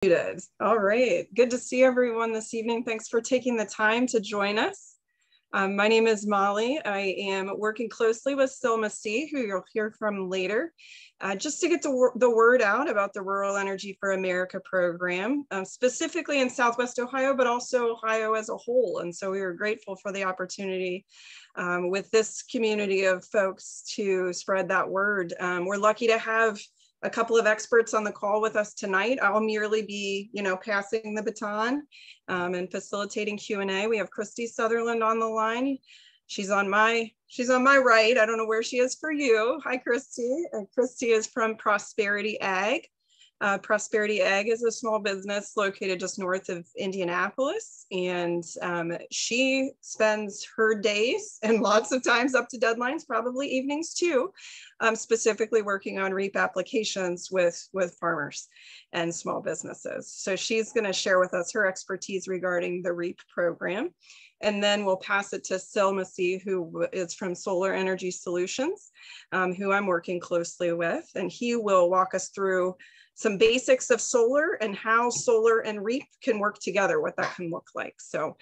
Muted. All right, good to see everyone this evening. Thanks for taking the time to join us. My name is Molly. I am working closely with Masih, who you'll hear from later, just to get the word out about the Rural Energy for America program, specifically in Southwest Ohio, but also Ohio as a whole. And so we are grateful for the opportunity with this community of folks to spread that word. We're lucky to have a couple of experts on the call with us tonight. I'll merely be, passing the baton and facilitating Q&A. We have Christi Southerland on the line. She's on my right. I don't know where she is for you. Hi, Christi. Christi is from Prosperity Ag. Prosperity Ag is a small business located just north of Indianapolis, and she spends her days and lots of times up to deadlines, probably evenings too, specifically working on REAP applications with farmers and small businesses. So she's going to share with us her expertise regarding the REAP program. And then we'll pass it to Masih, who is from Solar Energy Solutions, who I'm working closely with. And he will walk us through some basics of solar and how solar and REAP can work together, what that can look like. So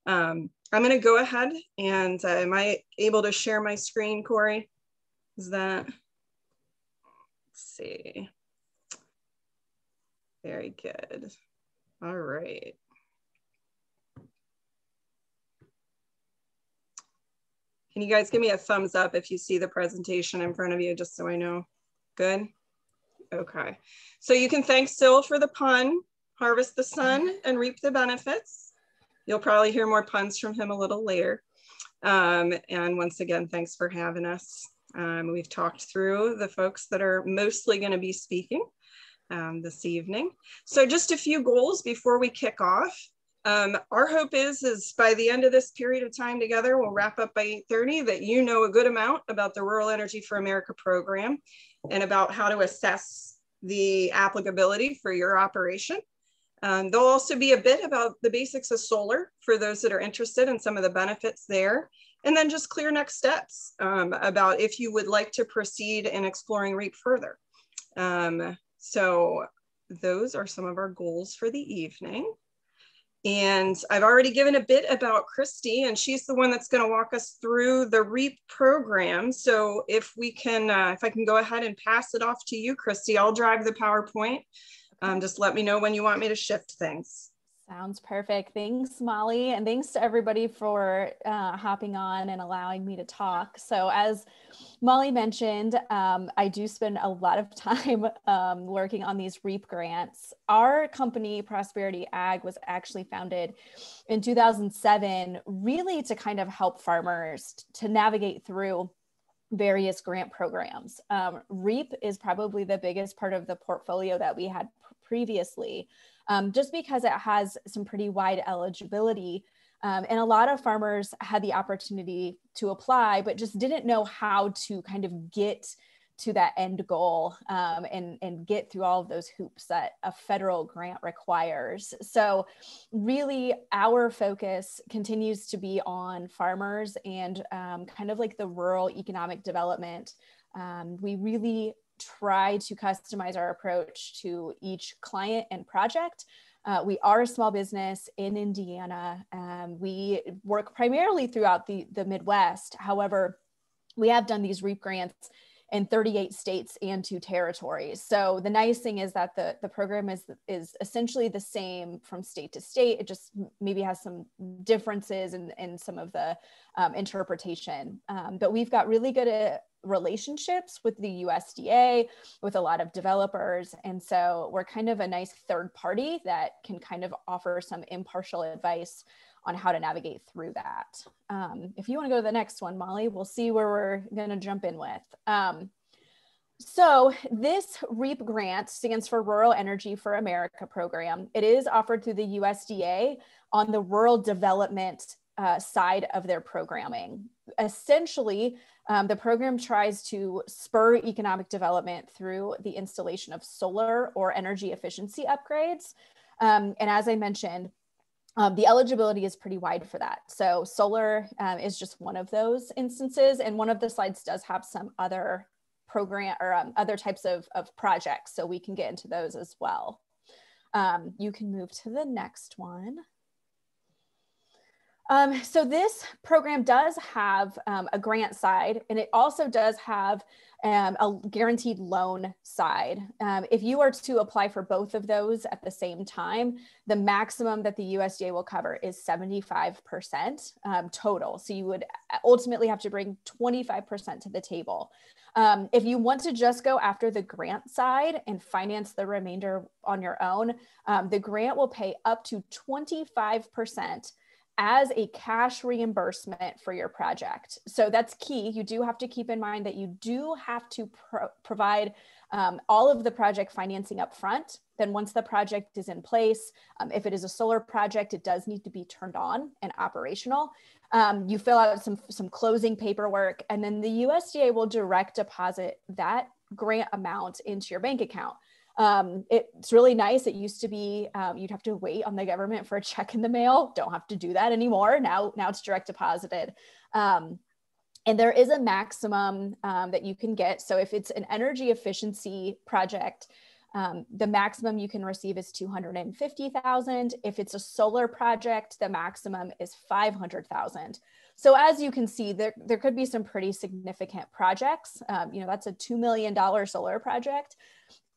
I'm going to go ahead and am I able to share my screen, Corey? Is that, let's see. Very good. All right. Can you guys give me a thumbs up if you see the presentation in front of you, just so I know? Good? Okay. So you can thank Sil for the pun, harvest the sun and reap the benefits. You'll probably hear more puns from him a little later. And once again, thanks for having us. We've talked through the folks that are mostly going to be speaking this evening. So just a few goals before we kick off. Our hope is by the end of this period of time together, we'll wrap up by 8:30, that you know a good amount about the Rural Energy for America program and about how to assess the applicability for your operation. There'll also be a bit about the basics of solar for those that are interested in some of the benefits there, and then just clear next steps about if you would like to proceed in exploring REAP further. So those are some of our goals for the evening. And I've already given a bit about Christi, and she's the one that's going to walk us through the REAP program. So if we can, if I can go ahead and pass it off to you, Christi, I'll drive the PowerPoint. Just let me know when you want me to shift things. Sounds perfect. Thanks, Molly. And thanks to everybody for hopping on and allowing me to talk. So as Molly mentioned, I do spend a lot of time working on these REAP grants. Our company, Prosperity Ag, was actually founded in 2007, really to kind of help farmers to navigate through various grant programs. REAP is probably the biggest part of the portfolio that we had previously, just because it has some pretty wide eligibility. And a lot of farmers had the opportunity to apply, but just didn't know how to kind of get to that end goal and get through all of those hoops that a federal grant requires. So really our focus continues to be on farmers and kind of like the rural economic development. We really try to customize our approach to each client and project. We are a small business in Indiana. We work primarily throughout the Midwest. However, we have done these REAP grants in 38 states and 2 territories. So the nice thing is that the program is essentially the same from state to state. It just maybe has some differences in some of the interpretation. But we've got really good relationships with the USDA, with a lot of developers. And so we're kind of a nice third party that can kind of offer some impartial advice on how to navigate through that. If you want to go to the next one, Molly, we'll see where we're going to jump in with. So this REAP grant stands for Rural Energy for America program. It is offered through the USDA on the rural development side of their programming. Essentially, the program tries to spur economic development through the installation of solar or energy efficiency upgrades. And as I mentioned, the eligibility is pretty wide for that. So solar is just one of those instances. And one of the slides does have some other program or other types of projects. So we can get into those as well. You can move to the next one. So this program does have a grant side, and it also does have a guaranteed loan side. If you are to apply for both of those at the same time, the maximum that the USDA will cover is 75% total. So you would ultimately have to bring 25% to the table. If you want to just go after the grant side and finance the remainder on your own, the grant will pay up to 25% as a cash reimbursement for your project. So that's key. You do have to keep in mind that you do have to provide all of the project financing up front. Then once the project is in place, if it is a solar project, it does need to be turned on and operational. You fill out some closing paperwork, and then the USDA will direct deposit that grant amount into your bank account. It's really nice. It used to be, you'd have to wait on the government for a check in the mail. Don't have to do that anymore. Now it's direct deposited. And there is a maximum that you can get. So if it's an energy efficiency project, the maximum you can receive is $250,000. If it's a solar project, the maximum is $500,000. So as you can see, there could be some pretty significant projects. That's a $2 million solar project.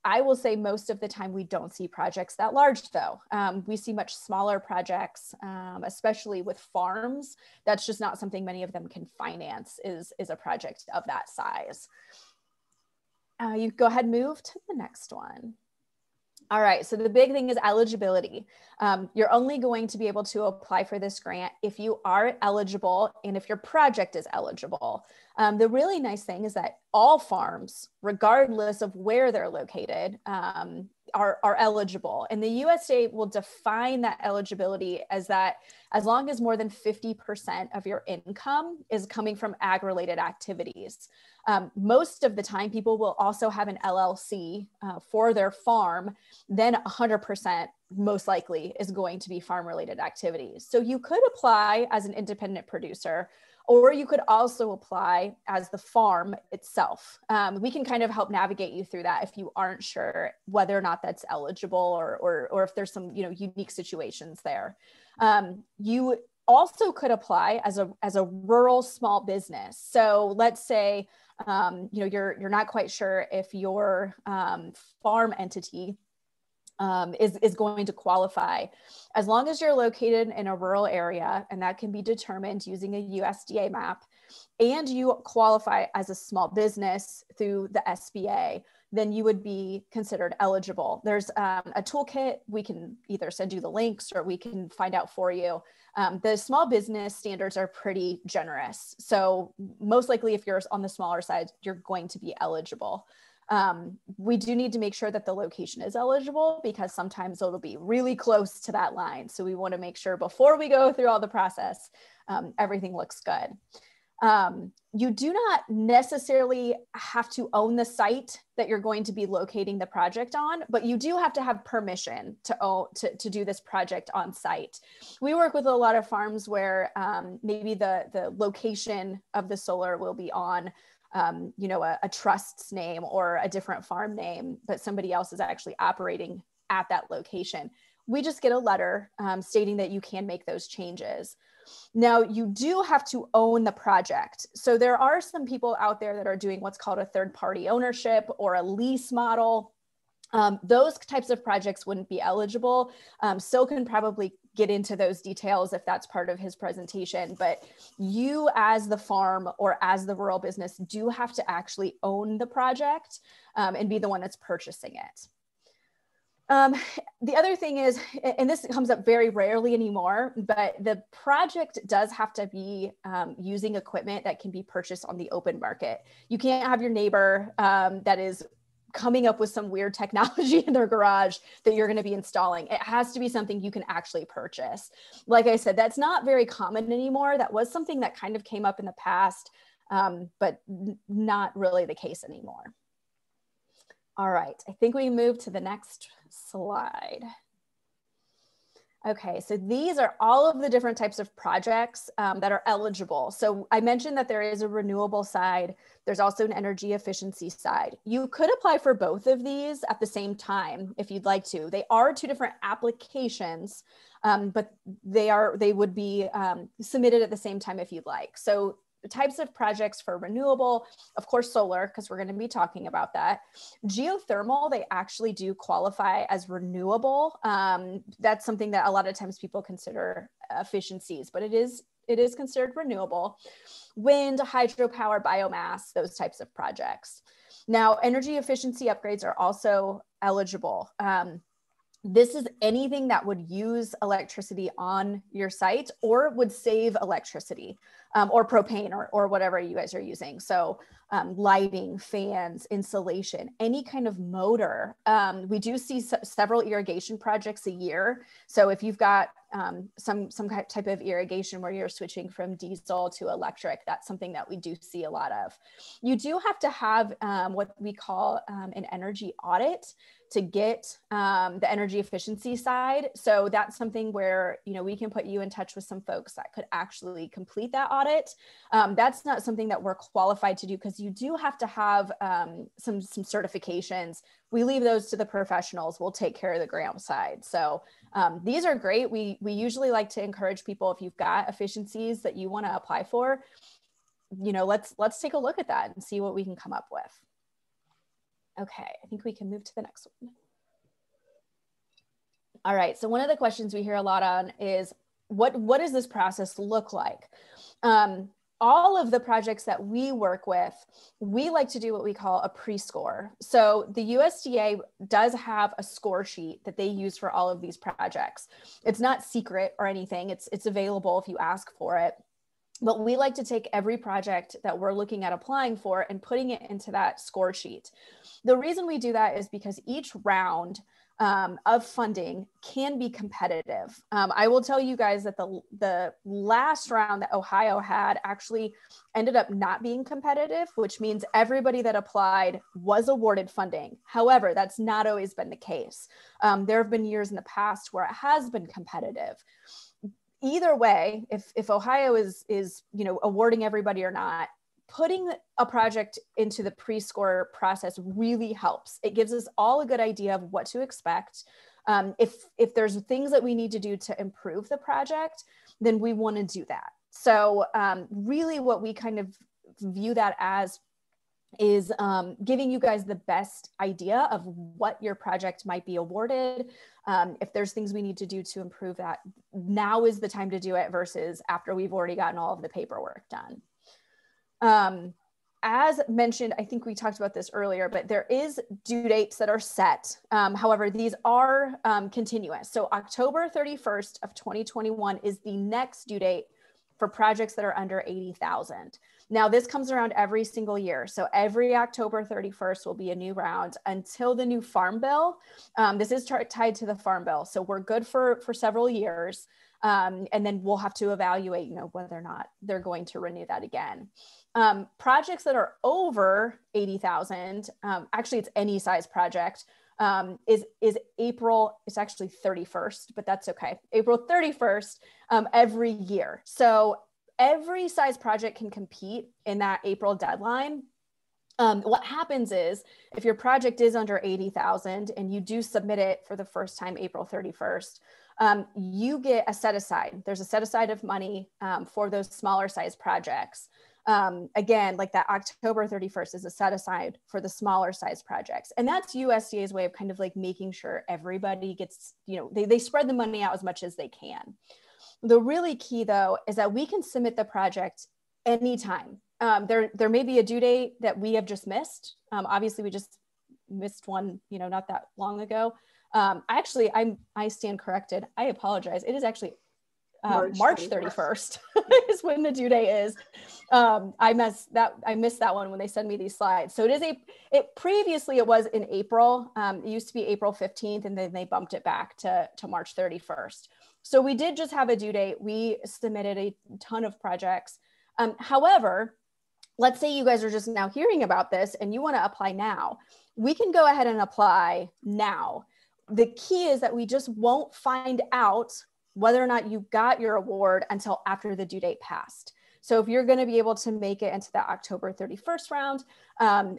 I will say most of the time we don't see projects that large though. We see much smaller projects, especially with farms. That's just not something many of them can finance is a project of that size. You go ahead and move to the next one. All right, so the big thing is eligibility. You're only going to be able to apply for this grant if you are eligible and if your project is eligible. The really nice thing is that all farms, regardless of where they're located, are eligible. And the USDA will define that eligibility as that as long as more than 50% of your income is coming from ag-related activities. Most of the time, people will also have an LLC for their farm, then 100% most likely is going to be farm-related activities. So you could apply as an independent producer, or you could also apply as the farm itself. We can kind of help navigate you through that if you aren't sure whether or not that's eligible or if there's some unique situations there. You also could apply as a rural small business. So let's say you're not quite sure if your farm entity is going to qualify. As long as you're located in a rural area, and that can be determined using a USDA map, and you qualify as a small business through the SBA, then you would be considered eligible. There's a toolkit. We can either send you the links or we can find out for you. The small business standards are pretty generous. So most likely if you're on the smaller side, you're going to be eligible. We do need to make sure that the location is eligible because sometimes it'll be really close to that line. So we want to make sure before we go through all the process, everything looks good. You do not necessarily have to own the site that you're going to be locating the project on, but you do have to have permission to do this project on site. We work with a lot of farms where maybe the location of the solar will be on a trust's name or a different farm name, but somebody else is actually operating at that location. We just get a letter stating that you can make those changes. Now, you do have to own the project. So there are some people out there that are doing what's called a third-party ownership or a lease model. Those types of projects wouldn't be eligible. Sil can probably get into those details if that's part of his presentation, but you as the farm or as the rural business do have to actually own the project and be the one that's purchasing it. The other thing is, and this comes up very rarely anymore, but the project does have to be using equipment that can be purchased on the open market. You can't have your neighbor that is coming up with some weird technology in their garage that you're going to be installing. It has to be something you can actually purchase. Like I said, that's not very common anymore. That was something that kind of came up in the past, but not really the case anymore. All right, I think we move to the next slide. Okay, so these are all of the different types of projects that are eligible. So I mentioned that there is a renewable side. There's also an energy efficiency side. You could apply for both of these at the same time if you'd like to. They are two different applications, but they would be submitted at the same time if you'd like. So the types of projects for renewable, of course, solar, because we're going to be talking about that. Geothermal, they actually do qualify as renewable. That's something that a lot of times people consider efficiencies, but it is considered renewable. Wind, hydropower, biomass, those types of projects. Now, energy efficiency upgrades are also eligible. This is anything that would use electricity on your site or would save electricity, or propane or whatever you guys are using. So lighting, fans, insulation, any kind of motor. We do see several irrigation projects a year. So if you've got some type of irrigation where you're switching from diesel to electric, that's something that we do see a lot of. You do have to have what we call an energy audit to get the energy efficiency side. So that's something where, you know, we can put you in touch with some folks that could actually complete that audit. That's not something that we're qualified to do because you do have to have some certifications. We leave those to the professionals. We'll take care of the grant side. So these are great. We usually like to encourage people, if you've got efficiencies that you want to apply for, you know, let's take a look at that and see what we can come up with. Okay, I think we can move to the next one. All right, so one of the questions we hear a lot on is, what does this process look like? All of the projects that we work with, we like to do what we call a pre-score. So the USDA does have a score sheet that they use for all of these projects. It's not secret or anything, it's available if you ask for it. But we like to take every project that we're looking at applying for and putting it into that score sheet. The reason we do that is because each round of funding can be competitive. I will tell you guys that the last round that Ohio had actually ended up not being competitive, which means everybody that applied was awarded funding. However, that's not always been the case. There have been years in the past where it has been competitive. Either way, if Ohio is you know, awarding everybody or not, putting a project into the pre-score process really helps. It gives us all a good idea of what to expect. If there's things that we need to do to improve the project, then we want to do that. So really what we kind of view that as is giving you guys the best idea of what your project might be awarded. If there's things we need to do to improve that, now is the time to do it versus after we've already gotten all of the paperwork done. As mentioned, I think we talked about this earlier, but there is due dates that are set. However, these are continuous. So October 31st of 2021 is the next due date for projects that are under 80,000. Now this comes around every single year. So every October 31st will be a new round until the new Farm Bill. This is tied to the Farm Bill. So we're good for several years. And then we'll have to evaluate, you know, whether or not they're going to renew that again. Projects that are over 80,000, actually it's any size project, is April, it's actually 31st, but that's okay. April 31st every year. So every size project can compete in that April deadline. What happens is if your project is under 80,000 and you do submit it for the first time, April 31st, you get a set aside. There's a set aside of money for those smaller size projects. Again, like that October 31st is a set aside for the smaller size projects. And that's USDA's way of kind of like making sure everybody gets, you know, they spread the money out as much as they can. The really key though, is that we can submit the project anytime. There may be a due date that we have just missed. Obviously we just missed one, you know, not that long ago. Actually, I stand corrected. I apologize. It is actually March 31st is when the due date is. I missed that one when they send me these slides. So previously it was in April. It used to be April 15th and then they bumped it back to March 31st. So we did just have a due date. We submitted a ton of projects. However, let's say you guys are just now hearing about this and you want to apply now. We can go ahead and apply now. The key is that we just won't find out whether or not you got your award until after the due date passed. So if you're going to be able to make it into the October 31st round,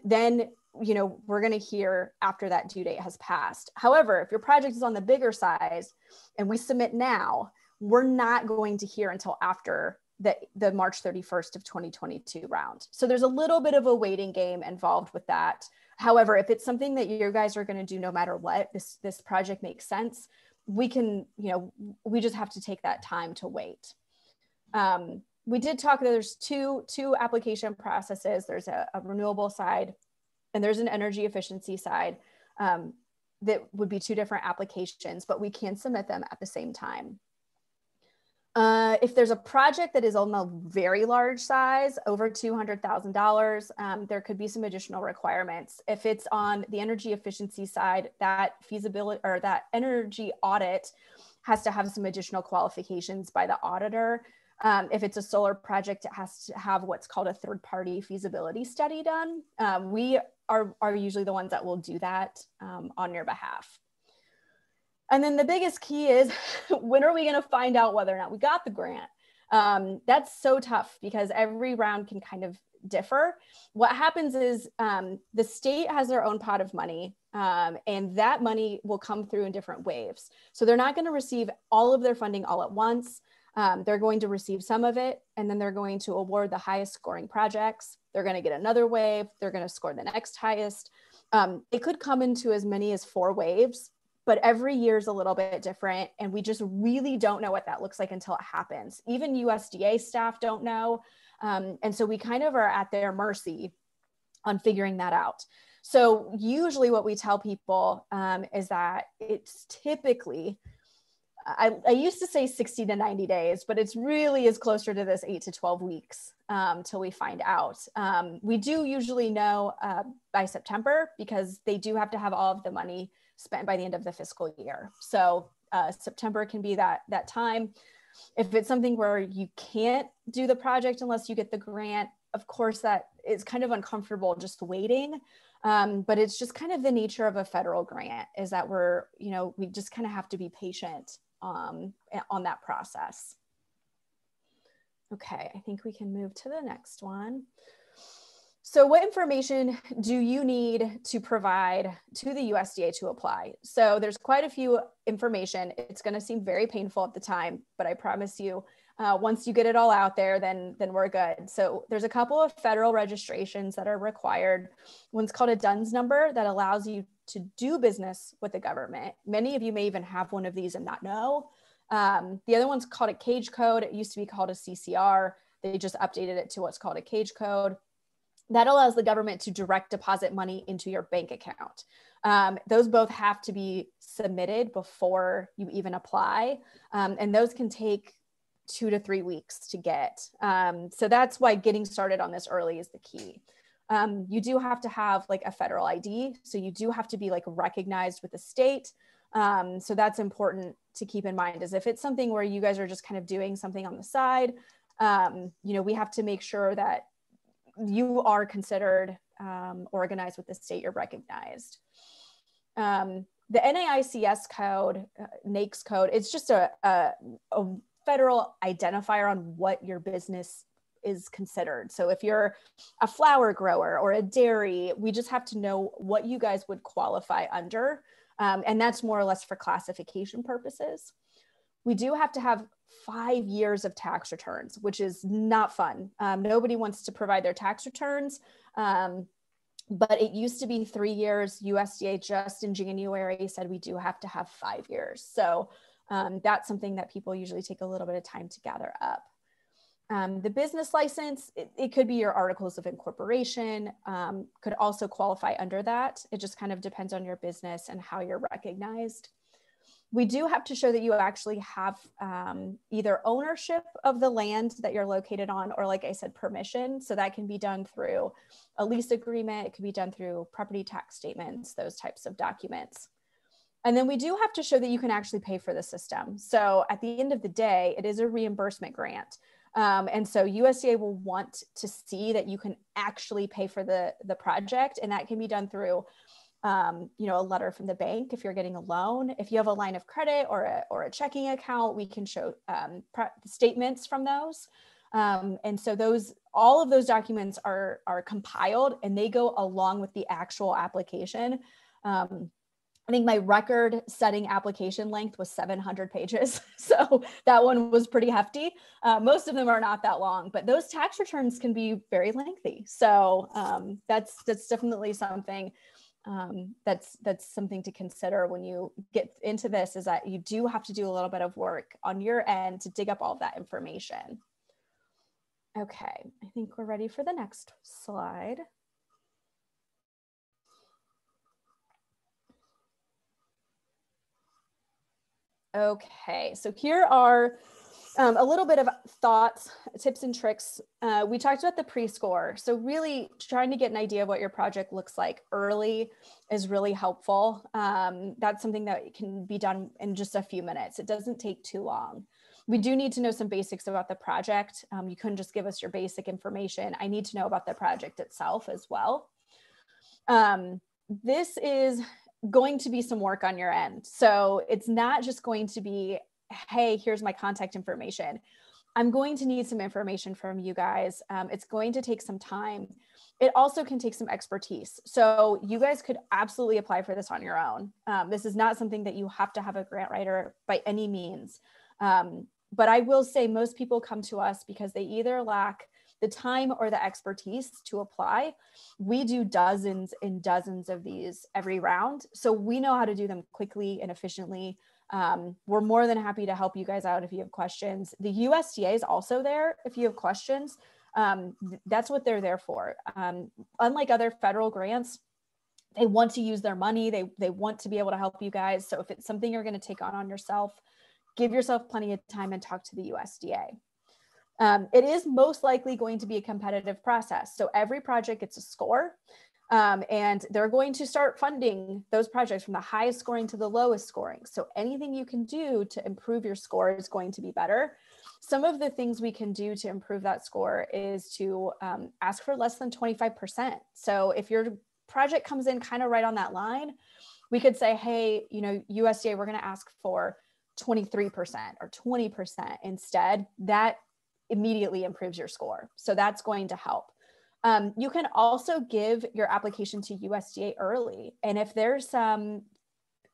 then we're going to hear after that due date has passed. However, if your project is on the bigger size and we submit now, we're not going to hear until after the March 31st of 2022 round. So there's a little bit of a waiting game involved with that. However, if it's something that you guys are going to do no matter what, this project makes sense, we can, we just have to take that time to wait. We did talk that there's two application processes. There's a renewable side and there's an energy efficiency side. That would be two different applications, but we can submit them at the same time. If there's a project that is on the very large size, over $200,000, there could be some additional requirements. If it's on the energy efficiency side, that feasibility or that energy audit has to have some additional qualifications by the auditor. If it's a solar project, it has to have what's called a third-party feasibility study done. We are usually the ones that will do that on your behalf. And then the biggest key is, when are we going to find out whether or not we got the grant? That's so tough because every round can kind of differ. What happens is the state has their own pot of money, and that money will come through in different waves. So they're not going to receive all of their funding all at once. They're going to receive some of it, and then they're going to award the highest scoring projects. They're going to get another wave. They're going to score the next highest. It could come into as many as 4 waves. But every year is a little bit different, and we just really don't know what that looks like until it happens. Even USDA staff don't know. And so we kind of are at their mercy on figuring that out. So usually what we tell people is that it's typically, I used to say 60 to 90 days, but it's really is closer to this 8 to 12 weeks till we find out. We do usually know by September, because they do have to have all of the money spent by the end of the fiscal year. So September can be that time. If it's something where you can't do the project unless you get the grant, of course that is kind of uncomfortable just waiting. But it's just kind of the nature of a federal grant, is that we just kind of have to be patient on that process. Okay, I think we can move to the next one. So what information do you need to provide to the USDA to apply? So there's quite a few information. It's going to seem very painful at the time, but I promise you, once you get it all out there, then we're good. So there's a couple of federal registrations that are required. One's called a DUNS number that allows you to do business with the government. Many of you may even have one of these and not know. The other one's called a cage code. It used to be called a CCR. They just updated it to what's called a cage code. That allows the government to direct deposit money into your bank account. Those both have to be submitted before you even apply. And those can take 2 to 3 weeks to get. So that's why getting started on this early is the key. You do have to have like a federal ID. So you do have to be like recognized with the state. So that's important to keep in mind, is if it's something where you guys are just kind of doing something on the side, we have to make sure that you are considered organized with the state, you're recognized. The NAICS code, NAICS code, it's just a federal identifier on what your business is considered. So if you're a flower grower or a dairy, we just have to know what you guys would qualify under. And that's more or less for classification purposes. We do have to have 5 years of tax returns, which is not fun. Nobody wants to provide their tax returns, but it used to be 3 years. USDA just in January said we do have to have 5 years. So that's something that people usually take a little bit of time to gather up. The business license, it could be your articles of incorporation, could also qualify under that. It just kind of depends on your business and how you're recognized. We do have to show that you actually have either ownership of the land that you're located on, or like I said, permission. So that can be done through a lease agreement. It can be done through property tax statements, those types of documents. And then we do have to show that you can actually pay for the system. So at the end of the day, it is a reimbursement grant. And so USDA will want to see that you can actually pay for the project. And that can be done through you know, a letter from the bank if you're getting a loan. If you have a line of credit or a checking account, we can show statements from those. And so all of those documents are compiled and they go along with the actual application. I think my record setting application length was 700 pages. So that one was pretty hefty. Most of them are not that long, but those tax returns can be very lengthy. So that's definitely something that's something to consider when you get into this, is that you do have to do a little bit of work on your end to dig up all of that information. Okay, I think we're ready for the next slide. Okay, so here are a little bit of thoughts, tips and tricks. We talked about the pre-score. So really trying to get an idea of what your project looks like early is really helpful. That's something that can be done in just a few minutes. It doesn't take too long. We do need to know some basics about the project. You couldn't just give us your basic information. I need to know about the project itself as well. This is going to be some work on your end. So it's not just going to be, hey, here's my contact information. I'm going to need some information from you guys. It's going to take some time. It also can take some expertise. So you guys could absolutely apply for this on your own. This is not something that you have to have a grant writer by any means. But I will say most people come to us because they either lack the time or the expertise to apply. We do dozens and dozens of these every round. So we know how to do them quickly and efficiently. We're more than happy to help you guys out if you have questions. The USDA is also there if you have questions. That's what they're there for. Unlike other federal grants, they want to use their money. They want to be able to help you guys. So if it's something you're going to take on yourself, give yourself plenty of time and talk to the USDA. It is most likely going to be a competitive process. So every project gets a score, and they're going to start funding those projects from the highest scoring to the lowest scoring. So anything you can do to improve your score is going to be better. Some of the things we can do to improve that score is to ask for less than 25%. So if your project comes in kind of right on that line, we could say, hey, you know, USDA, we're going to ask for 23% or 20% instead. That immediately improves your score. So that's going to help. You can also give your application to USDA early. And if there's some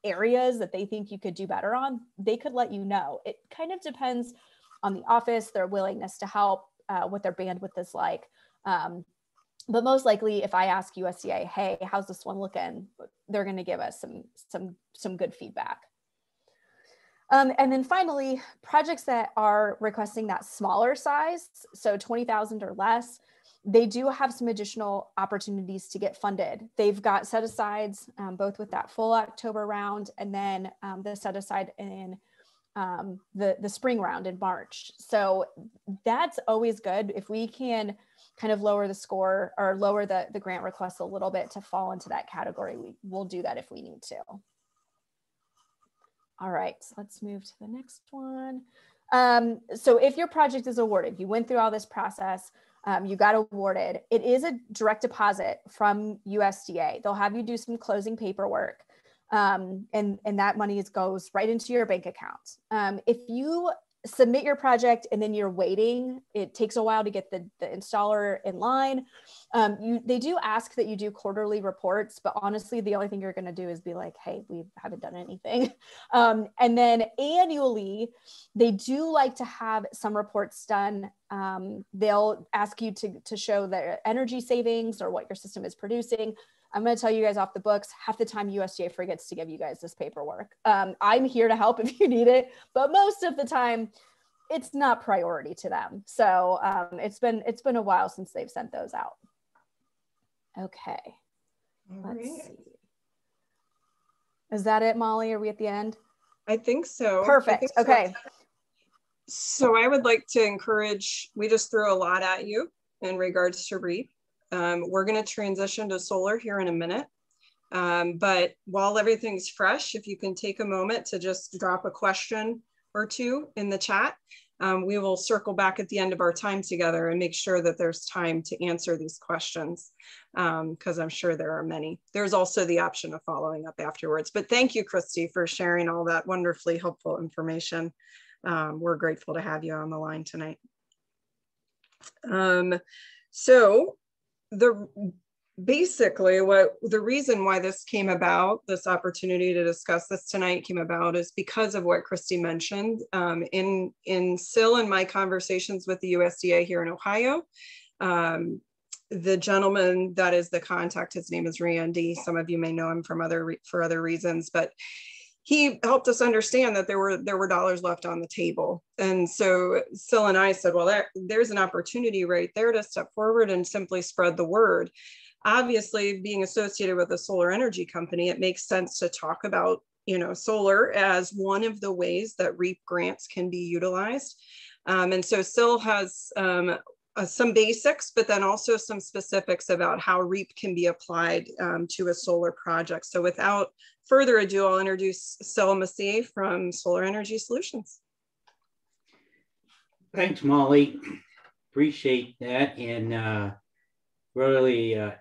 areas that they think you could do better on, they could let you know. It kind of depends on the office, their willingness to help, what their bandwidth is like. But most likely if I ask USDA, hey, how's this one looking? They're going to give us some good feedback. And then finally, projects that are requesting that smaller size, so 20,000 or less, they do have some additional opportunities to get funded. They've got set asides, both with that full October round and then the set aside in the spring round in March. So that's always good. If we can kind of lower the score or lower the grant request a little bit to fall into that category, we'll do that if we need to. All right, so let's move to the next one. So if your project is awarded, you went through all this process, you got awarded, it is a direct deposit from USDA. They'll have you do some closing paperwork, and that money goes right into your bank account. If you submit your project and then you're waiting, it takes a while to get the installer in line. They do ask that you do quarterly reports, but honestly, the only thing you're going to do is be like, hey, we haven't done anything. And then annually, they do like to have some reports done. They'll ask you to show their energy savings or what your system is producing. I'm going to tell you guys off the books, half the time USDA forgets to give you guys this paperwork. I'm here to help if you need it, but most of the time it's not priority to them. So it's been a while since they've sent those out. Okay, let's see. Is that it, Molly? Are we at the end? I think so. Perfect. Okay. So I would like to encourage, we just threw a lot at you in regards to REAP. We're going to transition to solar here in a minute. But while everything's fresh, if you can take a moment to just drop a question or two in the chat. we will circle back at the end of our time together and make sure that there's time to answer these questions, because I'm sure there are many. There's also the option of following up afterwards. But thank you, Christi, for sharing all that wonderfully helpful information. We're grateful to have you on the line tonight. So basically the reason why this came about, this opportunity to discuss this tonight came about, is because of what Christi mentioned. In SIL and my conversations with the USDA here in Ohio, the gentleman that is the contact, his name is Randy. Some of you may know him from for other reasons, but he helped us understand that there were dollars left on the table. And so SIL and I said, well, there's an opportunity right there to step forward and simply spread the word. Obviously, being associated with a solar energy company, it makes sense to talk about, solar as one of the ways that REAP grants can be utilized. And so SIL has some basics, but then also some specifics about how REAP can be applied to a solar project. So without further ado, I'll introduce SIL Masih from Solar Energy Solutions. Thanks, Molly. Appreciate that. And really,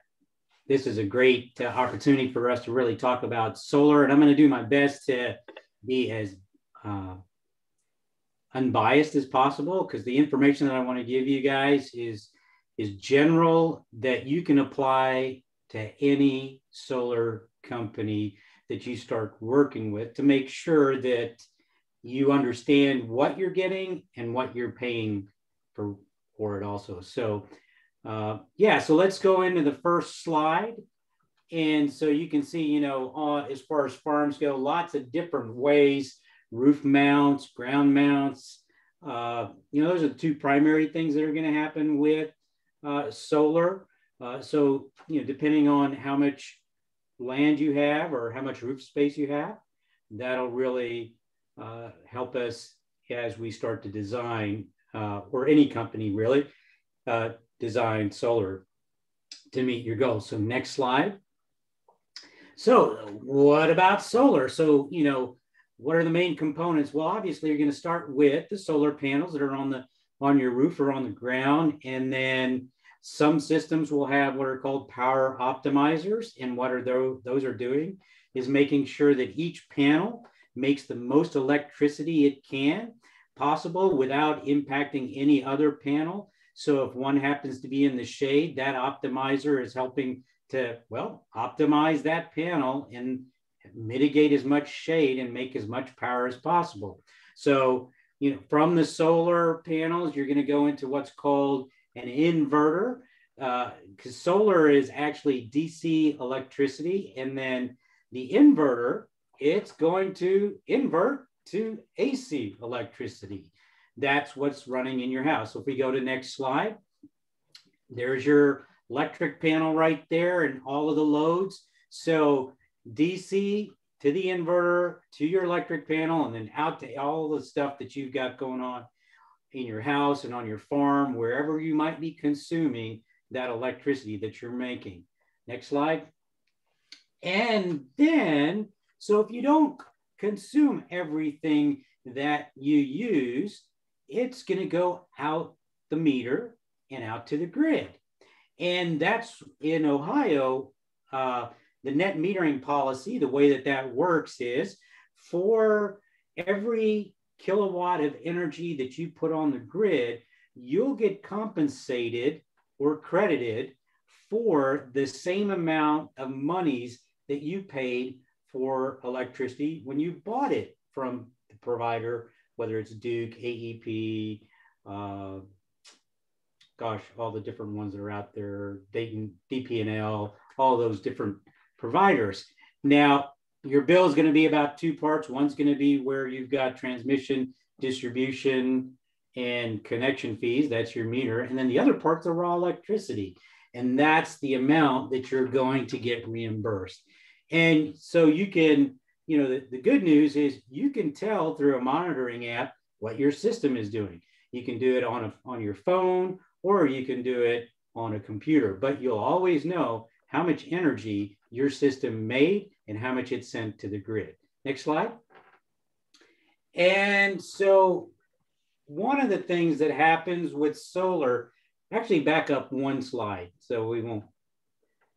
this is a great opportunity for us to really talk about solar. And I'm going to do my best to be as unbiased as possible, because the information that I want to give you guys is general, that you can apply to any solar company that you start working with, to make sure that you understand what you're getting and what you're paying for it also. So yeah, so let's go into the first slide. And so you can see, as far as farms go, lots of different ways: roof mounts, ground mounts. Those are the two primary things that are going to happen with solar. So, depending on how much land you have or how much roof space you have, that'll really help us as we start to design, or any company really, design solar to meet your goals. So next slide. So what about solar? So, what are the main components? Well, obviously you're going to start with the solar panels that are on your roof or on the ground. And then some systems will have what are called power optimizers. And what are those are doing is making sure that each panel makes the most electricity it can possible without impacting any other panel. So if one happens to be in the shade, that optimizer is helping to, optimize that panel and mitigate as much shade and make as much power as possible. So, from the solar panels, you're going to go into what's called an inverter, because solar is actually DC electricity. And then the inverter, it's going to invert to AC electricity. That's what's running in your house. So if we go to next slide, there's your electric panel right there and all of the loads. So DC to the inverter, to your electric panel, and then out to all the stuff that you've got going on in your house and on your farm, wherever you might be consuming that electricity that you're making. Next slide. And then, so if you don't consume everything that you use, it's going to go out the meter and out to the grid. And that's in Ohio, the net metering policy, the way that works is, for every kilowatt of energy that you put on the grid, you'll get compensated or credited for the same amount of monies that you paid for electricity when you bought it from the provider, whether it's Duke, AEP, all the different ones that are out there, Dayton, DP&L, all those different providers. Now, your bill is going to be about two parts. One's going to be where you've got transmission, distribution, and connection fees. That's your meter. And then the other part's the raw electricity. And that's the amount that you're going to get reimbursed. And so you can, the good news is you can tell through a monitoring app what your system is doing. You can do it on your phone, or you can do it on a computer, but you'll always know how much energy your system made and how much it sent to the grid. Next slide. And so one of the things that happens with solar, actually back up one slide, so we won't,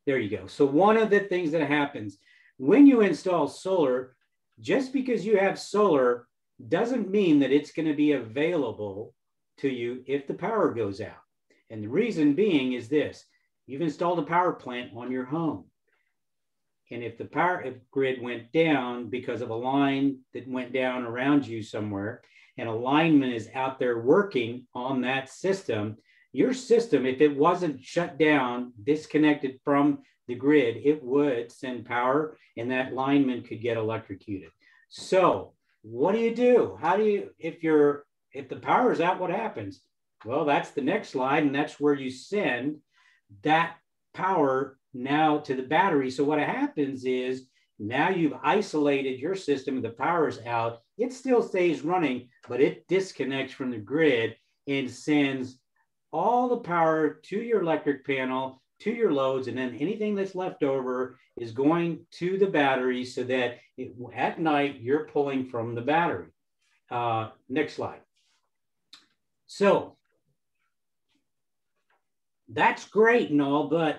there you go. So one of the things that happens when you install solar, just because you have solar doesn't mean that it's going to be available to you if the power goes out. And the reason being is this: you've installed a power plant on your home. And if the power grid went down because of a line that went down around you somewhere, and a lineman is out there working on that system, your system, if it wasn't shut down, disconnected from the grid, it would send power and that lineman could get electrocuted. So what do? How do you, if the power is out, what happens? Well, that's the next slide, and that's where you send that power now to the battery. So what happens is now you've isolated your system, the power is out, it still stays running, but it disconnects from the grid and sends all the power to your electric panel, to your loads, and then anything that's left over is going to the battery so that at night you're pulling from the battery. Next slide. So that's great and all, but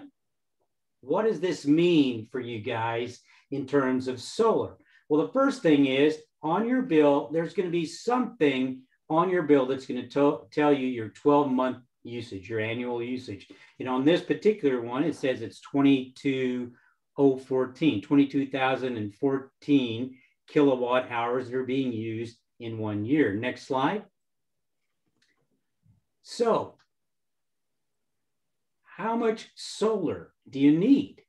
what does this mean for you guys in terms of solar? Well, the first thing is on your bill, there's going to be something on your bill that's going to tell you your 12-month usage, your annual usage. And on this particular one, it says it's 22,014 kilowatt hours that are being used in 1 year. Next slide. So how much solar do you need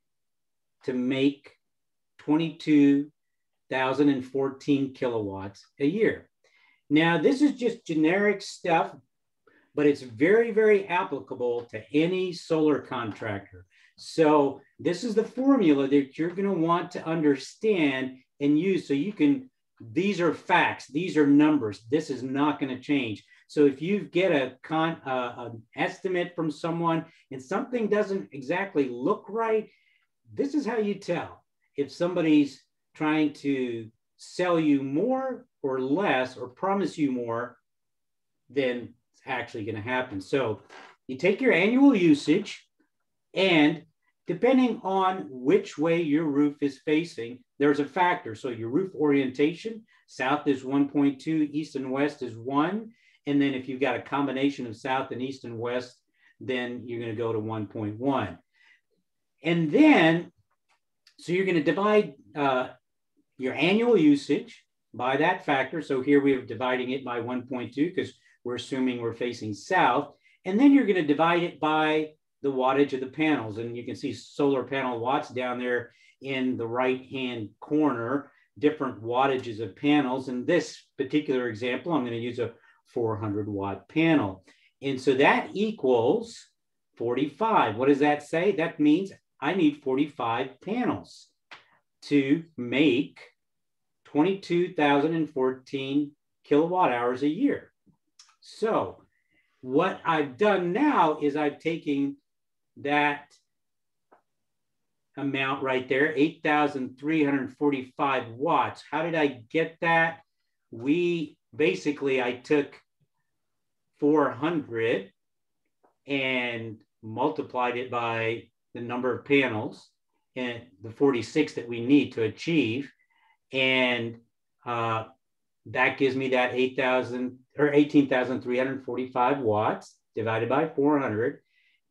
to make 22,014 kilowatts a year? Now, this is just generic stuff, but it's very, very applicable to any solar contractor. So this is the formula that you're going to want to understand and use so you can, these are facts, these are numbers, this is not going to change. So if you get an estimate from someone and something doesn't exactly look right, this is how you tell if somebody's trying to sell you more or less or promise you more than it's actually going to happen. So you take your annual usage, and depending on which way your roof is facing, there's a factor. So your roof orientation, south is 1.2, east and west is 1. And then if you've got a combination of south and east and west, then you're going to go to 1.1. And then, so you're going to divide your annual usage by that factor. So here we are dividing it by 1.2 because we're assuming we're facing south. And then you're going to divide it by the wattage of the panels. And you can see solar panel watts down there in the right-hand corner, different wattages of panels. In this particular example, I'm going to use a 400 watt panel. And so that equals 45. What does that say? That means I need 45 panels to make 22,014 kilowatt hours a year. So what I've done now is I've taken that amount right there, 8,345 watts. How did I get that? Basically, I took 400 and multiplied it by the number of panels and the 46 that we need to achieve. And that gives me that 18,345 watts divided by 400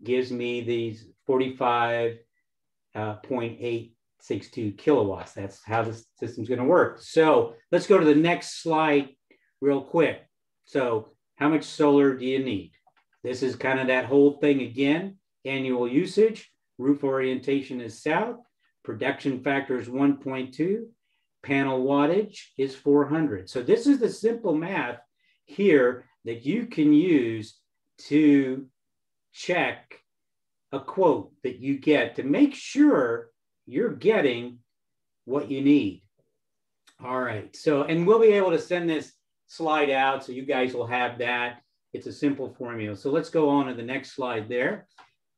gives me these 45.862 kilowatts. That's how the system's going to work. So let's go to the next slide real quick. So how much solar do you need? This is kind of that whole thing again. Annual usage, roof orientation is south, production factor is 1.2, panel wattage is 400. So this is the simple math here that you can use to check a quote that you get to make sure you're getting what you need. All right, so, and we'll be able to send this slide out so you guys will have that. It's a simple formula. So let's go on to the next slide there.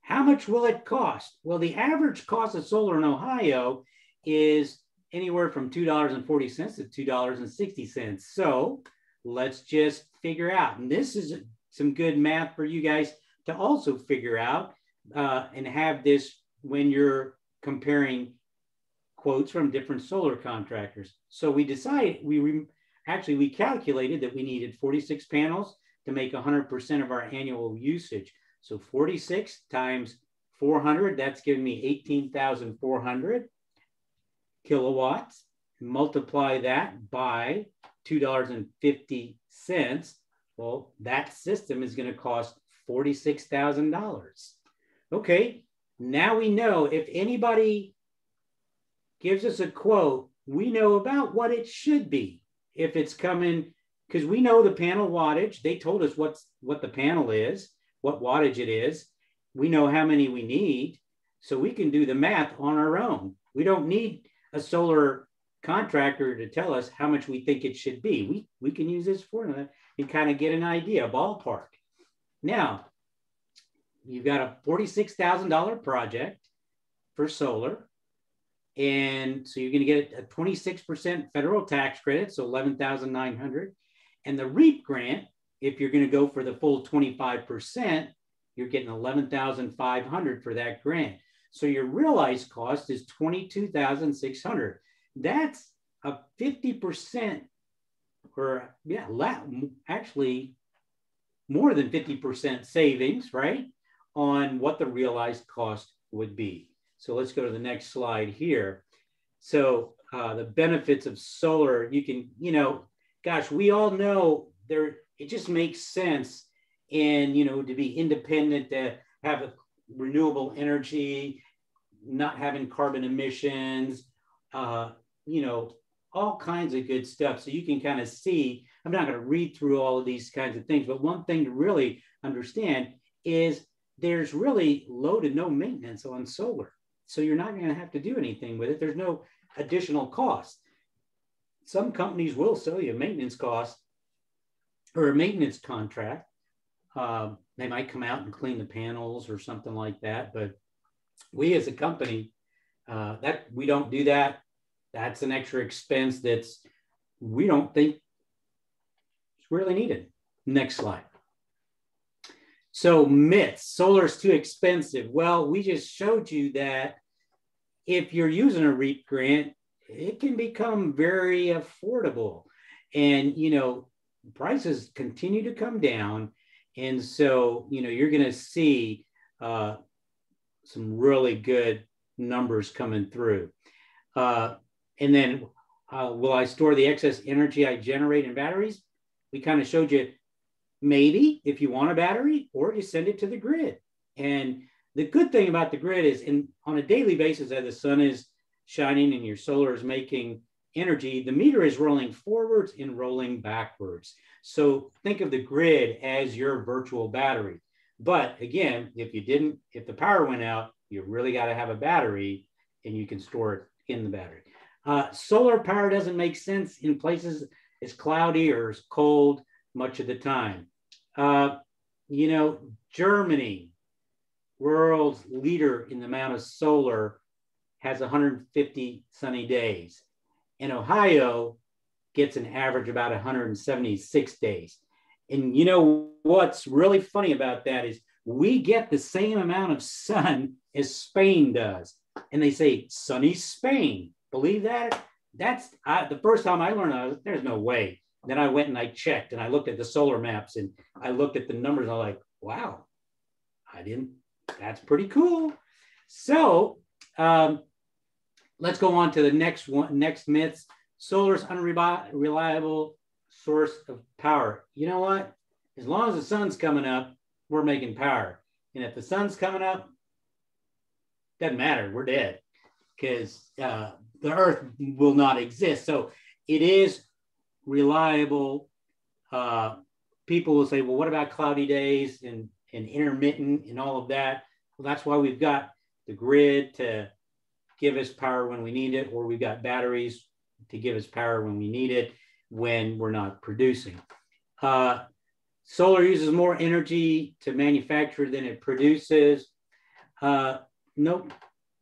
How much will it cost? Well, the average cost of solar in Ohio is anywhere from $2.40 to $2.60. So let's just figure out. And this is some good math for you guys to also figure out and have this when you're comparing quotes from different solar contractors. So we decided, we calculated that we needed 46 panels to make 100% of our annual usage. So 46 times 400, that's giving me 18,400 kilowatts. Multiply that by $2.50. Well, that system is going to cost $46,000. Okay, now we know if anybody gives us a quote, we know about what it should be. If it's coming, because we know the panel wattage, they told us what the panel is, what wattage it is. We know how many we need, so we can do the math on our own. We don't need a solar contractor to tell us how much we think it should be. We can use this formula and kind of get an idea, ballpark. Now, you've got a $46,000 project for solar. And so you're going to get a 26% federal tax credit, so $11,900. And the REAP grant, if you're going to go for the full 25%, you're getting $11,500 for that grant. So your realized cost is $22,600. That's a 50%, or yeah, actually more than 50% savings, right, on what the realized cost would be. So let's go to the next slide here. So the benefits of solar, you can, gosh, we all know it just makes sense and, to be independent, to have a renewable energy, not having carbon emissions, all kinds of good stuff. So you can kind of see, I'm not going to read through all of these kinds of things, but one thing to really understand is there's really low to no maintenance on solar. So you're not going to have to do anything with it. There's no additional cost. Some companies will sell you a maintenance cost or a maintenance contract. They might come out and clean the panels or something like that. But we as a company, that we don't do that. That's an extra expense we don't think is really needed. Next slide. So myths, solar is too expensive. Well, we just showed you that if you're using a REAP grant, it can become very affordable. And, prices continue to come down. And so, you're going to see some really good numbers coming through. And then will I store the excess energy I generate in batteries? We kind of showed you maybe if you want a battery, or you send it to the grid. And the good thing about the grid is on a daily basis, as the sun is shining and your solar is making energy, the meter is rolling forwards and rolling backwards. So think of the grid as your virtual battery. But again, if the power went out, you really got to have a battery, and you can store it in the battery. Solar power doesn't make sense in places it's cloudy or it's cold much of the time. Germany, world's leader in the amount of solar, has 150 sunny days. And Ohio gets an average about 176 days. And what's really funny about that is we get the same amount of sun as Spain does. And they say, sunny Spain. Believe that? That's the first time I learned, there's no way. Then I went and I checked and I looked at the solar maps and I looked at the numbers. And I'm like, wow, that's pretty cool. So let's go on to the next myths. Solar is unreliable source of power. You know what? As long as the sun's coming up, we're making power. And if the sun's coming up, doesn't matter, we're dead, because the earth will not exist. So it is reliable. People will say, well, what about cloudy days and intermittent and all of that? Well, that's why we've got the grid to give us power when we need it, or we've got batteries to give us power when we need it, when we're not producing. Solar uses more energy to manufacture than it produces. Nope,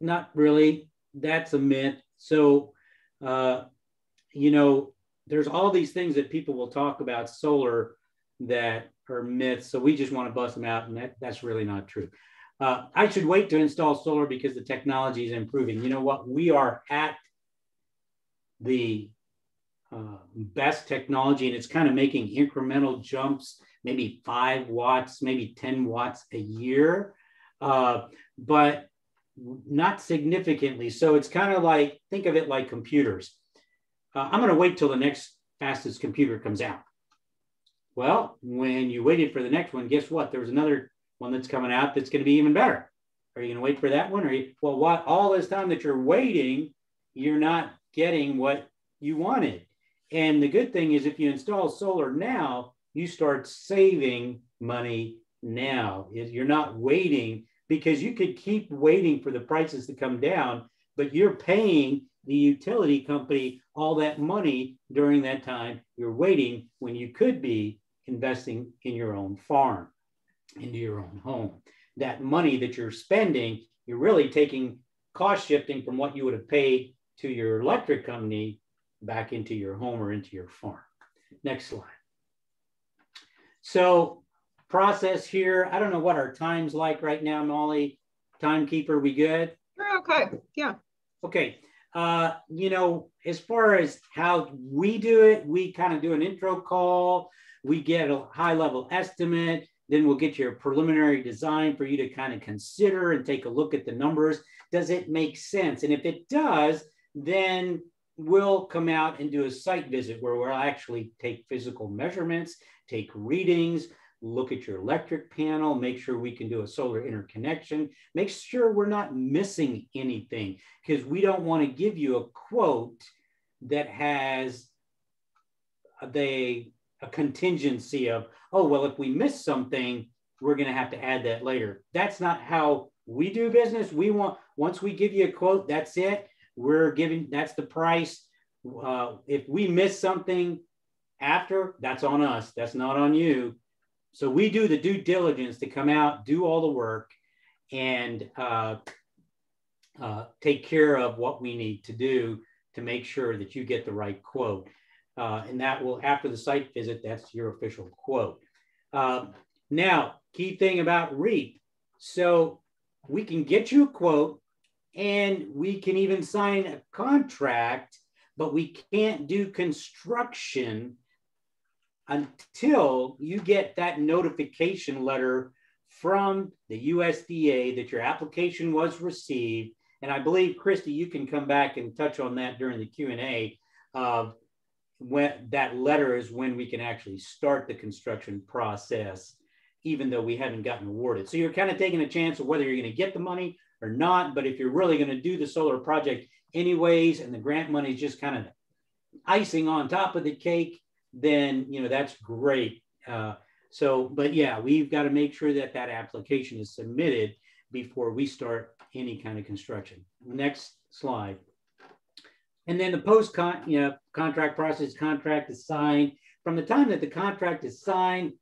not really. That's a myth. So, there's all these things that people will talk about solar that are myths. So we just want to bust them out, and that's really not true. I should wait to install solar because the technology is improving. You know what? We are at the best technology, and it's kind of making incremental jumps, maybe 5 watts, maybe 10 watts a year, but not significantly. So it's kind of like, think of it like computers. I'm going to wait till the next fastest computer comes out. Well, when you waited for the next one, guess what? There's another one that's coming out that's going to be even better. Are you going to wait for that one? Well, what, all this time that you're waiting, you're not getting what you wanted. And the good thing is if you install solar now, you start saving money now. You're not waiting, because you could keep waiting for the prices to come down, but you're paying the utility company all that money during that time you're waiting, when you could be investing in your own farm, into your own home. That money that you're spending, you're really taking cost shifting from what you would have paid to your electric company back into your home or into your farm. Next slide. So process here, I don't know what our time's like right now, Molly. Timekeeper, we good? We're okay, yeah. Okay, you know, as far as how we do it, we kind of do an intro call, we get a high level estimate, then we'll get you a preliminary design for you to kind of consider and take a look at the numbers. Does it make sense? And if it does, then we'll come out and do a site visit where we'll actually take physical measurements, take readings, look at your electric panel, make sure we can do a solar interconnection, make sure we're not missing anything, because we don't want to give you a quote that has a contingency of, oh, well, if we miss something, we're going to have to add that later. That's not how we do business. We want, once we give you a quote, that's it. We're giving, that's the price. If we miss something after, that's on us. That's not on you. So we do the due diligence to come out, do all the work, and take care of what we need to do to make sure that you get the right quote. And that will, after the site visit, that's your official quote. Now, key thing about REAP. So we can get you a quote, and we can even sign a contract, but we can't do construction until you get that notification letter from the USDA that your application was received. And I believe, Christy, you can come back and touch on that during the Q&A of when that letter is, when we can actually start the construction process, even though we haven't gotten awarded. So you're kind of taking a chance of whether you're going to get the money or not. But if you're really going to do the solar project anyways, and the grant money is just kind of icing on top of the cake, then, you know, that's great. But yeah, we've got to make sure that that application is submitted before we start any kind of construction. Next slide. And then the contract process, contract is signed. From the time that the contract is signed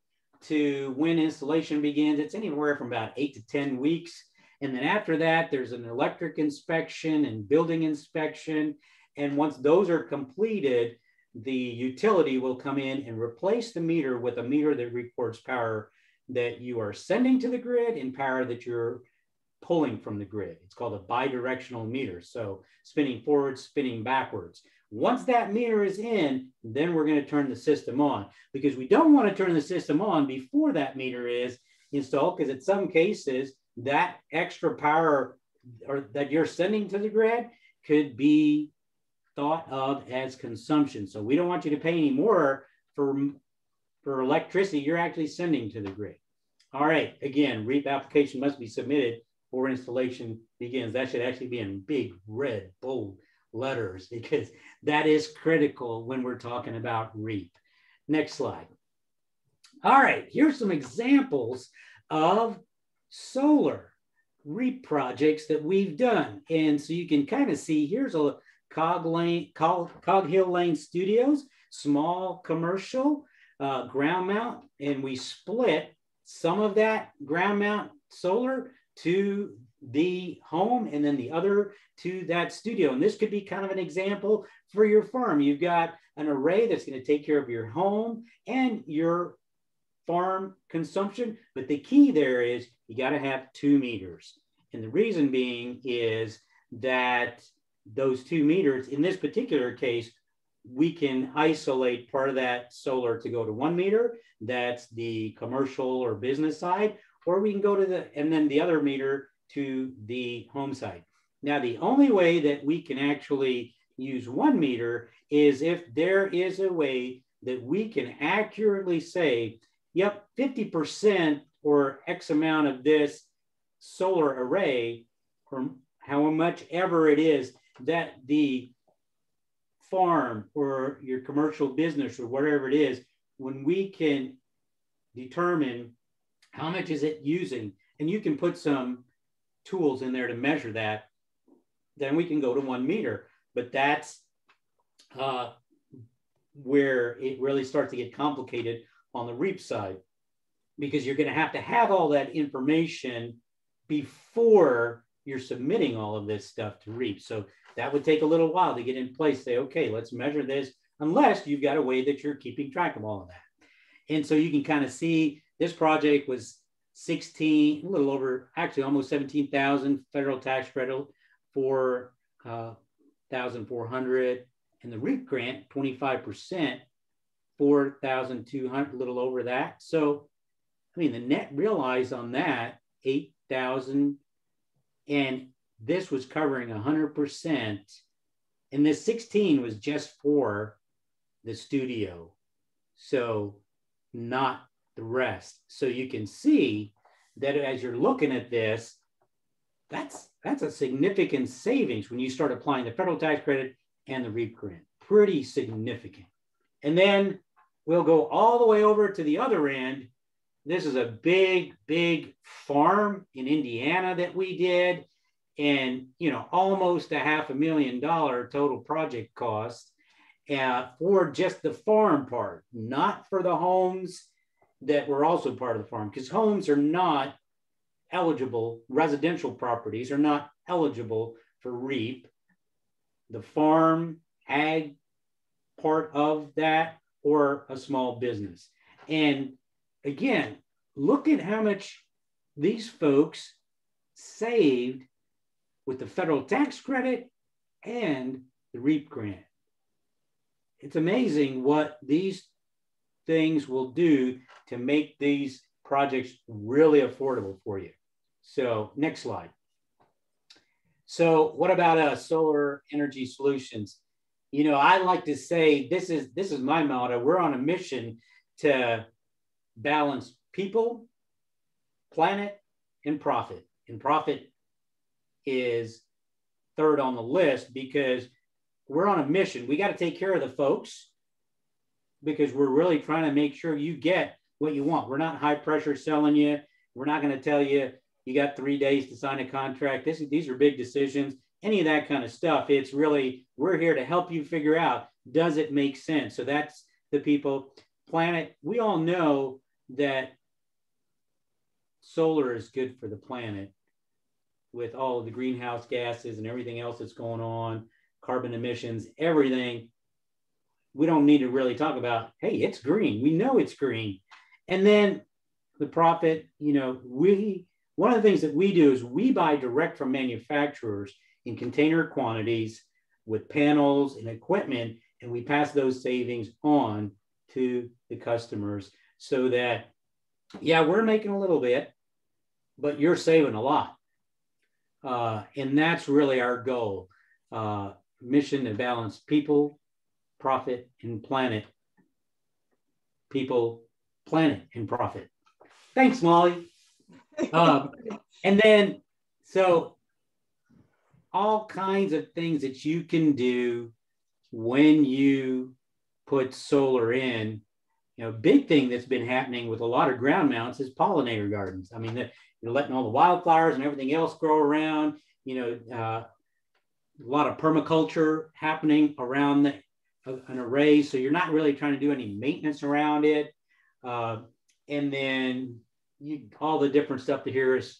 to when installation begins, it's anywhere from about 8 to 10 weeks. And then after that, there's an electric inspection and building inspection. And once those are completed, the utility will come in and replace the meter with a meter that records power that you are sending to the grid and power that you're pulling from the grid. It's called a bidirectional meter. So spinning forward, spinning backwards. Once that meter is in, then we're going to turn the system on, because we don't want to turn the system on before that meter is installed, because in some cases that extra power or that you're sending to the grid could be thought of as consumption. So we don't want you to pay any more for electricity you're actually sending to the grid. All right, again, REAP application must be submitted before installation begins. That should actually be in big, red, bold letters, because that is critical when we're talking about REAP. Next slide. All right, here's some examples of solar REAP projects that we've done. And so you can kind of see, here's a Cog Hill Lane Studios, small commercial ground mount, and we split some of that ground mount solar to the home and then the other to that studio. And this could be kind of an example for your farm. You've got an array that's going to take care of your home and your farm consumption. But the key there is you got to have 2 meters. And the reason being is that those 2 meters, in this particular case, we can isolate part of that solar to go to 1 meter. That's the commercial or business side, or we can go to and then the other meter to the home side. Now, the only way that we can actually use 1 meter is if there is a way that we can accurately say, yep, 50% or X amount of this solar array, or how much ever it is that the farm or your commercial business or whatever it is, when we can determine how much is it using, and you can put some tools in there to measure that, then we can go to 1 meter. But that's where it really starts to get complicated on the REAP side, because you're going to have all that information before you're submitting all of this stuff to REAP. So that would take a little while to get in place, say, okay, let's measure this, unless you've got a way that you're keeping track of all of that. And so you can kind of see this project was 16, a little over, actually almost 17,000 federal tax credit for 1,400, and the REAP grant, 25%, 4,200, a little over that. So, I mean, the net realized on that, 8,000, and this was covering 100%. And this 16 was just for the studio. So not the rest. So you can see that as you're looking at this, that's a significant savings when you start applying the federal tax credit and the REAP grant. Pretty significant. And then we'll go all the way over to the other end. This is a big, big farm in Indiana that we did. And, you know, almost $500,000 total project cost for just the farm part, not for the homes that were also part of the farm, because homes are not eligible, residential properties are not eligible for REAP. The farm, ag part of that, or a small business. And again, look at how much these folks saved with the federal tax credit and the REAP grant. It's amazing what these things will do to make these projects really affordable for you. So next slide. So what about solar energy solutions? You know, I like to say, this is my motto. We're on a mission to balance people, planet, and profit. And profit is third on the list because we're on a mission. We got to take care of the folks because we're really trying to make sure you get what you want. We're not high pressure selling you. We're not going to tell you, you got 3 days to sign a contract. These are big decisions, any of that kind of stuff. It's really, we're here to help you figure out, does it make sense? So that's the people. Planet, we all know that solar is good for the planet with all of the greenhouse gases and everything else that's going on, carbon emissions, everything. We don't need to really talk about, hey, it's green. We know it's green. And then the profit, you know, one of the things that we do is we buy direct from manufacturers in container quantities with panels and equipment, and we pass those savings on to the customers so that, yeah, we're making a little bit, but you're saving a lot. And that's really our goal. Mission to balance people, profit, and planet. People, planet, and profit. Thanks, Molly. And then, so all kinds of things that you can do when you put solar in. You know, big thing that's been happening with a lot of ground mounts is pollinator gardens. I mean, you're letting all the wildflowers and everything else grow around. You know, a lot of permaculture happening around an array. So you're not really trying to do any maintenance around it. And then all the different stuff to here is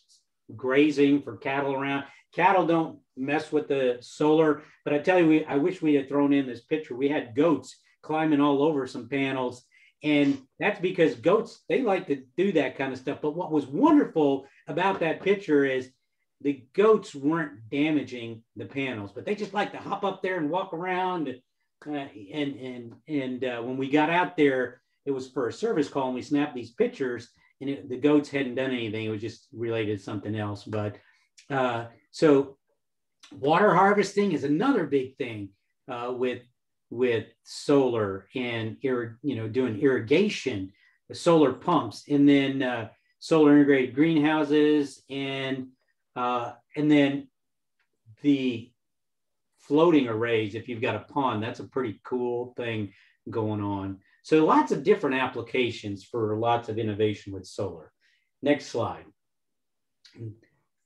grazing for cattle around. Cattle don't mess with the solar, but I tell you, I wish we had thrown in this picture. We had goats climbing all over some panels, and that's because goats, they like to do that kind of stuff. But what was wonderful about that picture is the goats weren't damaging the panels, but they just like to hop up there and walk around. When we got out there, it was for a service call, and we snapped these pictures, and the goats hadn't done anything. It was just related to something else. But so water harvesting is another big thing with solar and doing irrigation, the solar pumps, and then solar integrated greenhouses, and then the floating arrays. If you've got a pond, that's a pretty cool thing going on. So lots of different applications for lots of innovation with solar. Next slide.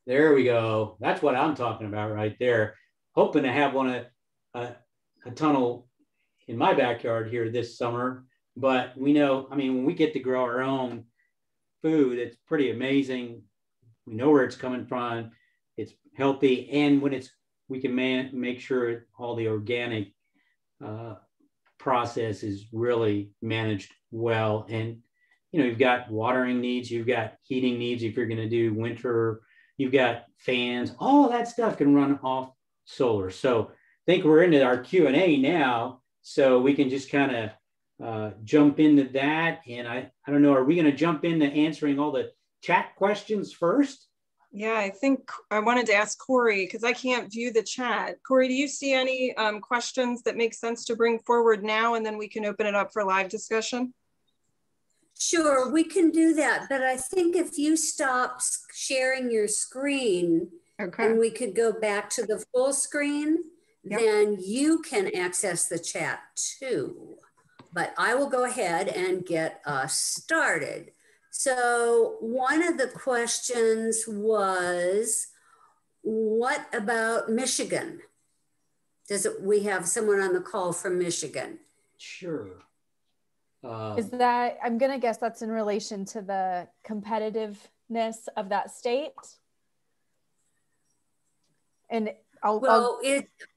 There we go. That's what I'm talking about right there. Hoping to have a tunnel in my backyard here this summer. But we know, I mean, when we get to grow our own food, it's pretty amazing. We know where it's coming from. It's healthy. And when we can make sure all the organic process is really managed well. And, you've got watering needs, you've got heating needs if you're going to do winter, you've got fans, all that stuff can run off solar. So I think we're into our Q&A now, so we can just kind of jump into that. And I don't know, are we going to jump into answering all the chat questions first? Yeah, I think I wanted to ask Corey, because I can't view the chat. Corey, do you see any questions that make sense to bring forward now, and then we can open it up for live discussion? Sure, we can do that. But I think if you stop sharing your screen, okay, and we could go back to the full screen, yep, then you can access the chat too. But I will go ahead and get us started. So one of the questions was, what about Michigan? We have someone on the call from Michigan? Sure. Is that, I'm gonna guess that's in relation to the competitiveness of that state? And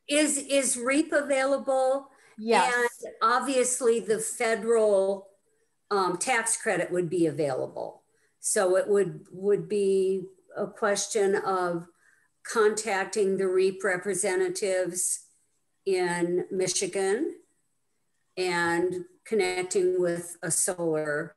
is REAP available? Yes. And obviously the federal tax credit would be available. So it would be a question of contacting the REAP representatives in Michigan and connecting with a solar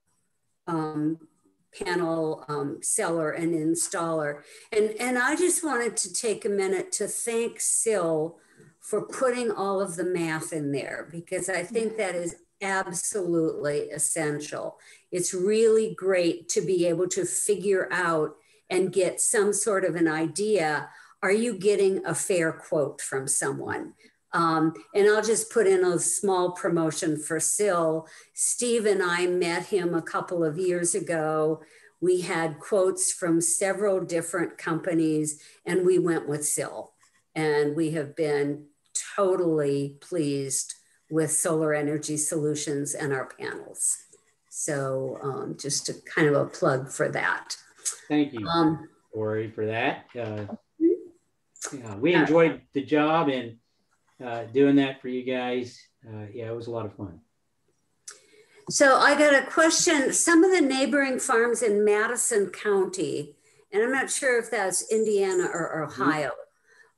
panel seller and installer. And I just wanted to take a minute to thank Sil for putting all of the math in there, because I think that is absolutely essential. It's really great to be able to figure out and get some sort of an idea. Are you getting a fair quote from someone? And I'll just put in a small promotion for Sil. Steve and I met him a couple of years ago. We had quotes from several different companies, and we went with Sil. And we have been totally pleased with Solar Energy Solutions and our panels. So just a kind of a plug for that. Thank you, Corey, for that. Yeah, we enjoyed the job and doing that for you guys. Yeah, it was a lot of fun. So I got a question. Some of the neighboring farms in Madison County, and I'm not sure if that's Indiana or Ohio,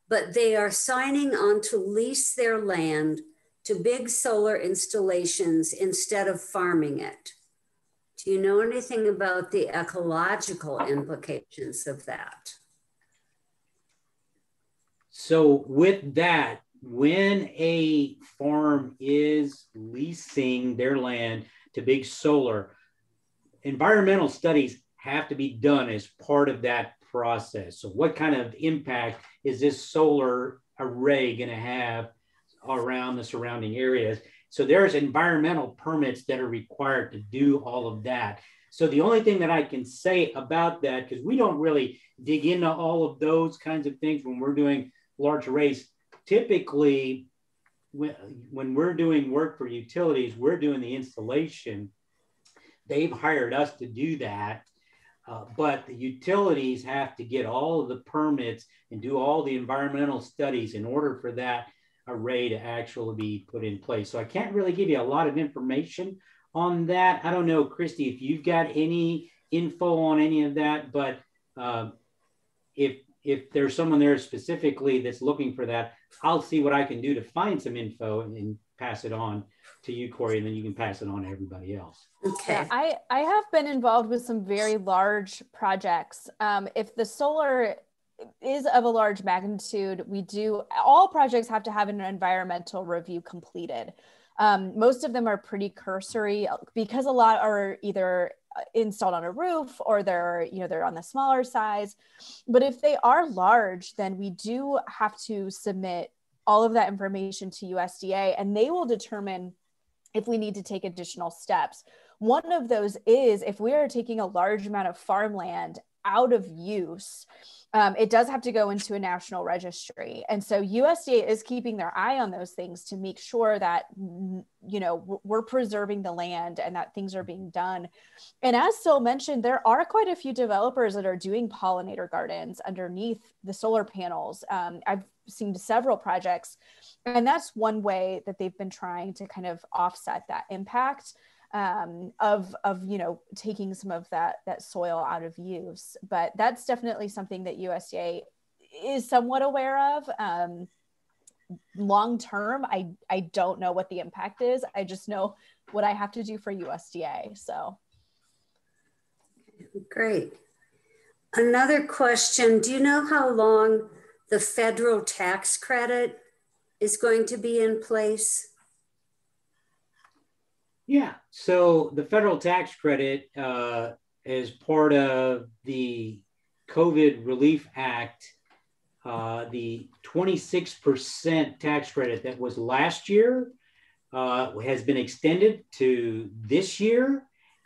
but they are signing on to lease their land to big solar installations instead of farming it. Do you know anything about the ecological implications of that? So with that, when a farm is leasing their land to big solar, environmental studies have to be done as part of that process. So what kind of impact is this solar array going to have around the surrounding areas? So there's environmental permits that are required to do all of that. So the only thing that I can say about that, because we don't really dig into all of those kinds of things when we're doing large arrays, typically when we're doing work for utilities, we're doing the installation. They've hired us to do that. but the utilities have to get all of the permits and do all the environmental studies in order for that array to actually be put in place. So I can't really give you a lot of information on that. I don't know, Christy, if you've got any info on any of that, but if there's someone there specifically that's looking for that, I'll see what I can do to find some info and pass it on to you, Corey, and then you can pass it on to everybody else. Okay. Yeah, I have been involved with some very large projects. If the solar is of a large magnitude, all projects have to have an environmental review completed. Most of them are pretty cursory because a lot are either installed on a roof or they're on the smaller size. But if they are large, then we do have to submit all of that information to USDA, and they will determine if we need to take additional steps. One of those is if we are taking a large amount of farmland out of use, it does have to go into a national registry. And so USDA is keeping their eye on those things to make sure that, we're preserving the land and that things are being done. And as Sil mentioned, there are quite a few developers that are doing pollinator gardens underneath the solar panels. I've seen several projects, and that's one way that they've been trying to kind of offset that impact of taking some of that soil out of use. But that's definitely something that USDA is somewhat aware of. Long term, I don't know what the impact is. I just know what I have to do for USDA. So great. Another question, do you know how long the federal tax credit is going to be in place? Yeah, so the federal tax credit is part of the COVID Relief Act. The 26% tax credit that was last year has been extended to this year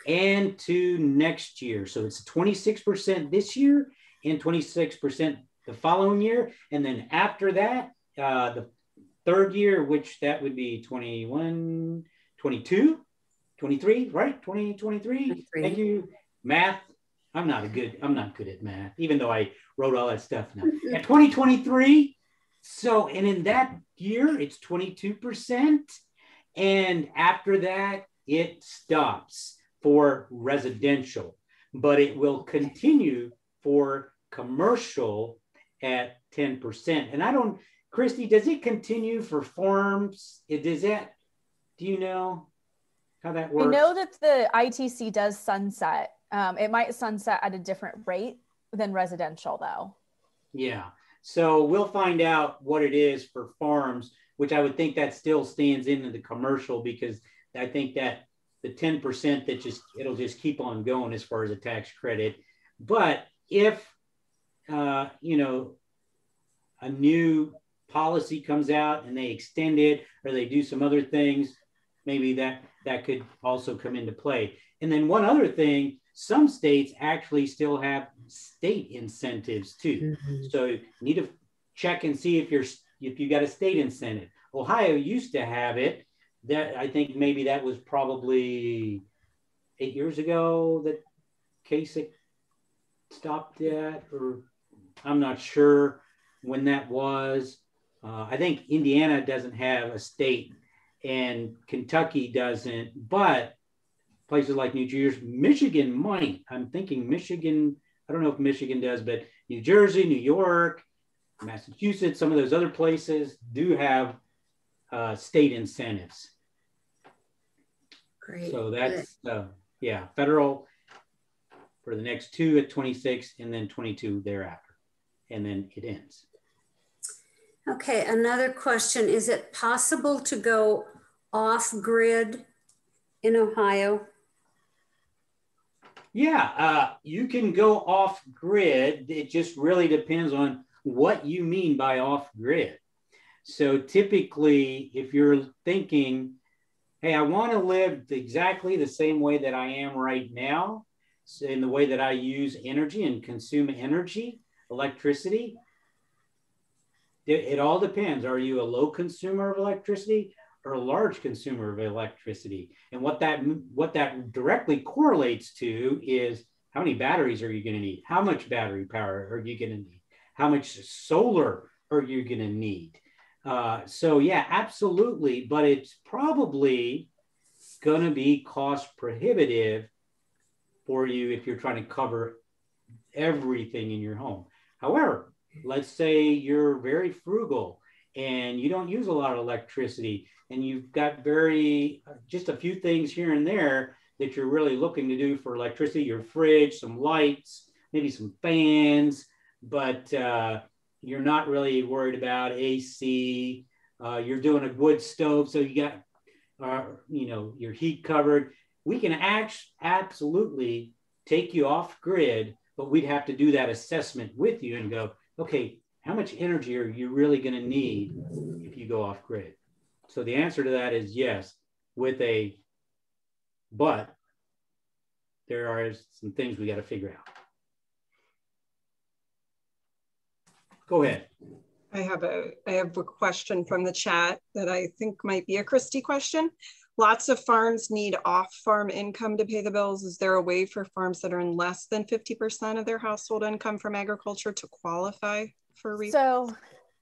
and to next year. So it's 26% this year and 26% the following year. And then after that, the third year, which that would be 21, 22, 23, right? 2023. Thank you. Math. I'm not good at math, even though I wrote all that stuff now. At 2023. So, and in that year, it's 22%. And after that, it stops for residential, but it will continue for commercial at 10%. And Christy, does it continue for farms? Do you know how that works? I know that the ITC does sunset. It might sunset at a different rate than residential though. Yeah. So we'll find out what it is for farms, which I would think that still stands into the commercial, because I think that the 10% it'll just keep on going as far as a tax credit. But if, a new policy comes out and they extend it or they do some other things, maybe that could also come into play. And then one other thing, some states actually still have state incentives too. Mm-hmm. So you need to check and see if you got a state incentive. Ohio used to have it. That I think maybe that was probably 8 years ago that Kasich stopped that, or I'm not sure when that was. I think Indiana doesn't have a state and Kentucky doesn't, but places like New Jersey, Michigan might. I'm thinking Michigan, I don't know if Michigan does, but New Jersey, New York, Massachusetts, some of those other places do have state incentives. Great. So that's, federal for the next 2 at 26 and then 22 thereafter. And then it ends. Okay, another question. Is it possible to go off grid in Ohio? Yeah, you can go off grid. It just really depends on what you mean by off grid. So typically, if you're thinking, hey, I want to live exactly the same way that I am right now, so in the way that I use energy and consume energy, electricity, it all depends. Are you a low consumer of electricity or a large consumer of electricity? And what that directly correlates to is how many batteries are you going to need? How much battery power are you going to need? How much solar are you going to need? So yeah, absolutely. But it's probably going to be cost prohibitive for you if you're trying to cover everything in your home. However, let's say you're very frugal and you don't use a lot of electricity and you've got just a few things here and there that you're really looking to do for electricity, your fridge, some lights, maybe some fans, but you're not really worried about AC. You're doing a wood stove, so you got your heat covered. We can absolutely take you off grid, but we'd have to do that assessment with you and go, okay, how much energy are you really going to need if you go off grid? So the answer to that is yes, but there are some things we got to figure out. Go ahead. I have a question from the chat that I think might be a Christi question. Lots of farms need off-farm income to pay the bills. Is there a way for farms that earn less than 50% of their household income from agriculture to qualify for rebate? So,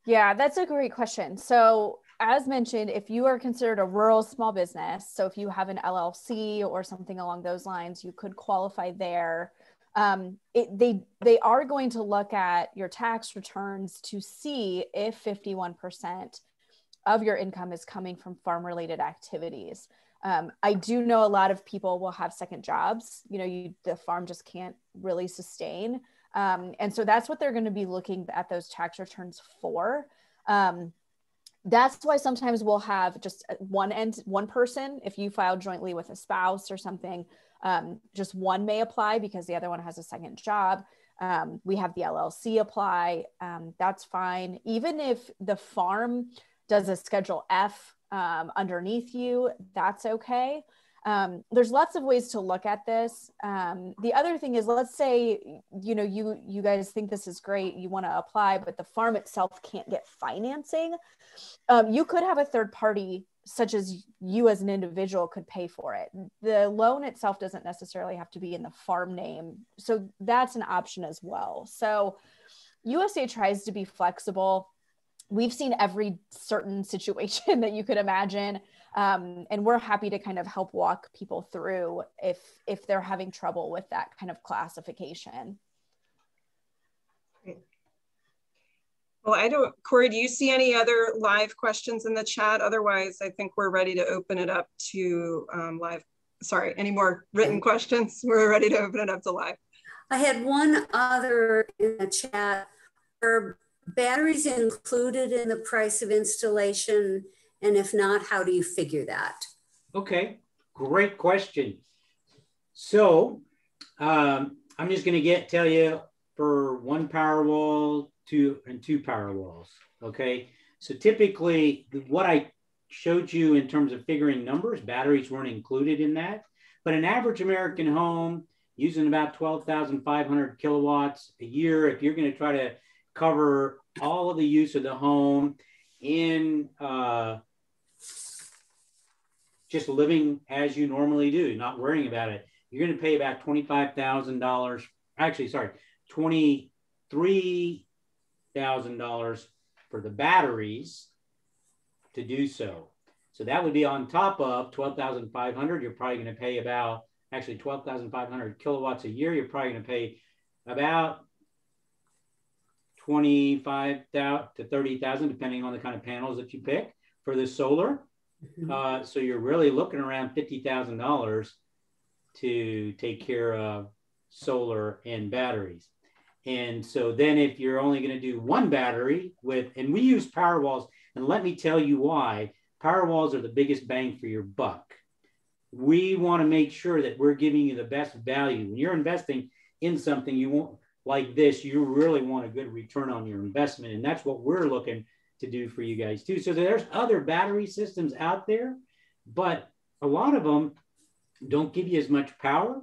yeah, that's a great question. So, as mentioned, if you are considered a rural small business, so if you have an LLC or something along those lines, you could qualify there. They are going to look at your tax returns to see if 51% of your income is coming from farm-related activities. I do know a lot of people will have second jobs. The farm just can't really sustain. And so that's what they're going to be looking at those tax returns for. That's why sometimes we'll have just one person. If you file jointly with a spouse or something, just one may apply because the other one has a second job. We have the LLC apply. That's fine. Even if the farm does a Schedule F underneath you, that's okay. There's lots of ways to look at this. The other thing is, let's say, you guys think this is great, you want to apply, but the farm itself can't get financing. You could have a third party, such as you as an individual, could pay for it. The loan itself doesn't necessarily have to be in the farm name. So that's an option as well. So USDA tries to be flexible. We've seen every certain situation that you could imagine. And we're happy to kind of help walk people through if they're having trouble with that kind of classification. Great. Well, Corey, do you see any other live questions in the chat? Otherwise, I think we're ready to open it up to any more written questions? We're ready to open it up to live. I had one other in the chat. Are batteries included in the price of installation? And if not, how do you figure that? Okay, great question. So I'm just going to tell you for one Powerwall, two Powerwalls. Okay, so typically what I showed you in terms of figuring numbers, batteries weren't included in that. But an average American home using about 12,500 kilowatts a year, if you're going to try to cover all of the use of the home in just living as you normally do, not worrying about it, you're going to pay about $25,000. Actually, sorry, $23,000 for the batteries to do so. So that would be on top of 12,500. You're probably going to pay about, actually 12,500 kilowatts a year. You're probably going to pay about 25,000 to 30,000, depending on the kind of panels that you pick for the solar. So you're really looking around $50,000 to take care of solar and batteries. And so then if you're only going to do one battery and we use Powerwalls, and let me tell you why. Powerwalls are the biggest bang for your buck. We want to make sure that we're giving you the best value. When you're investing in something you want like this, you really want a good return on your investment. And that's what we're looking to do for you guys too. So there's other battery systems out there, but a lot of them don't give you as much power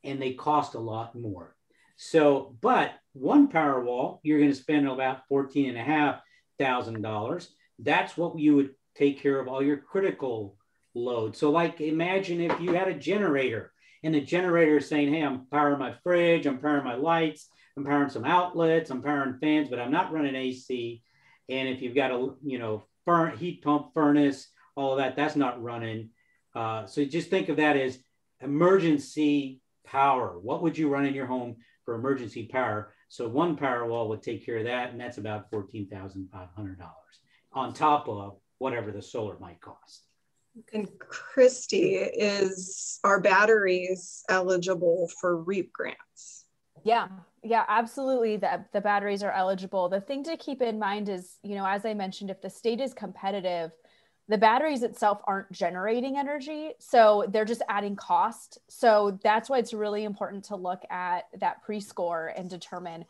and they cost a lot more. So, but one Powerwall, you're going to spend about $14,500. That's what you would take care of all your critical load. So like, imagine if you had a generator and the generator is saying, hey, I'm powering my fridge, I'm powering my lights, I'm powering some outlets, I'm powering fans, but I'm not running AC. And if you've got a, you know, heat pump, furnace, all of that, that's not running. So just think of that as emergency power. What would you run in your home for emergency power? So one Powerwall would take care of that, and that's about $14,500 on top of whatever the solar might cost. And Christi, are batteries eligible for REAP grants? Yeah, absolutely. The batteries are eligible. The thing to keep in mind is, you know, as I mentioned, if the state is competitive, the batteries itself aren't generating energy, so they're just adding cost. So that's why it's really important to look at that pre-score and determine,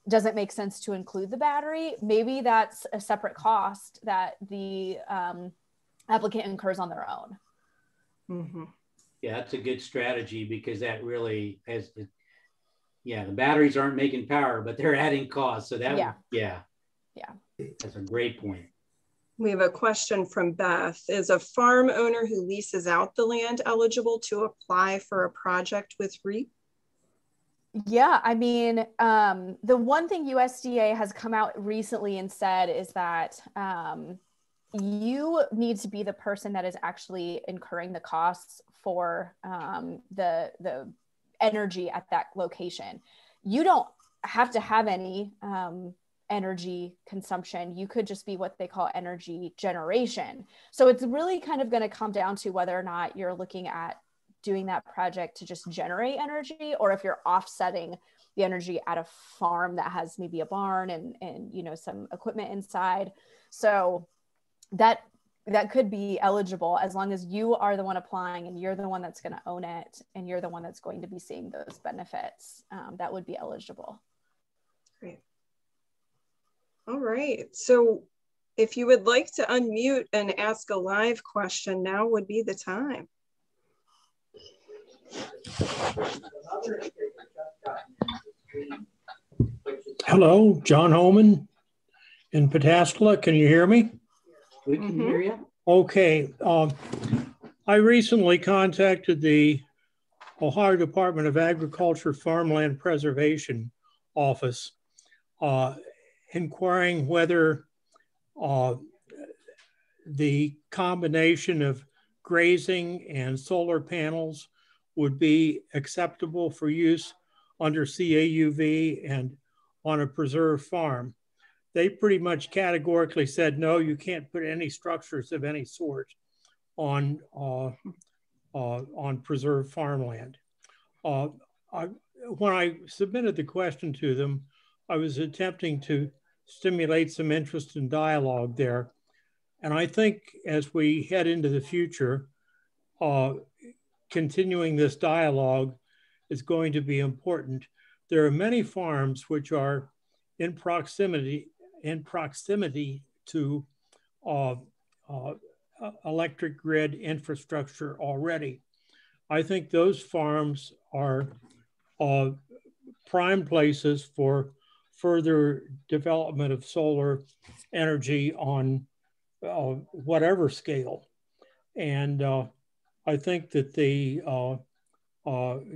does it make sense to include the battery? Maybe that's a separate cost that the applicant incurs on their own. Mm-hmm. Yeah, that's a good strategy, because that really has, yeah, the batteries aren't making power, but they're adding cost. So that, yeah, that's a great point. We have a question from Beth. Is a farm owner who leases out the land eligible to apply for a project with REAP? Yeah, I mean, the one thing USDA has come out recently and said is that you need to be the person that is actually incurring the costs for the energy at that location. You don't have to have any energy consumption. You could just be what they call energy generation. So it's really kind of going to come down to whether or not you're looking at doing that project to just generate energy, or if you're offsetting the energy at a farm that has maybe a barn and you know, some equipment inside. So that could be eligible as long as you are the one applying and you're the one that's going to own it and you're the one that's going to be seeing those benefits. That would be eligible. Great. All right. So if you would like to unmute and ask a live question, now would be the time. Hello, John Homan in Pataskala. Can you hear me? We can hear you. Okay. I recently contacted the Ohio Department of Agriculture Farmland Preservation Office, inquiring whether the combination of grazing and solar panels would be acceptable for use under CAUV and on a preserved farm. They pretty much categorically said, no, you can't put any structures of any sort on preserved farmland. When I submitted the question to them, I was attempting to stimulate some interest and dialogue there. And I think as we head into the future, continuing this dialogue is going to be important. There are many farms which are in proximity to electric grid infrastructure already. I think those farms are prime places for further development of solar energy on whatever scale. And I think that the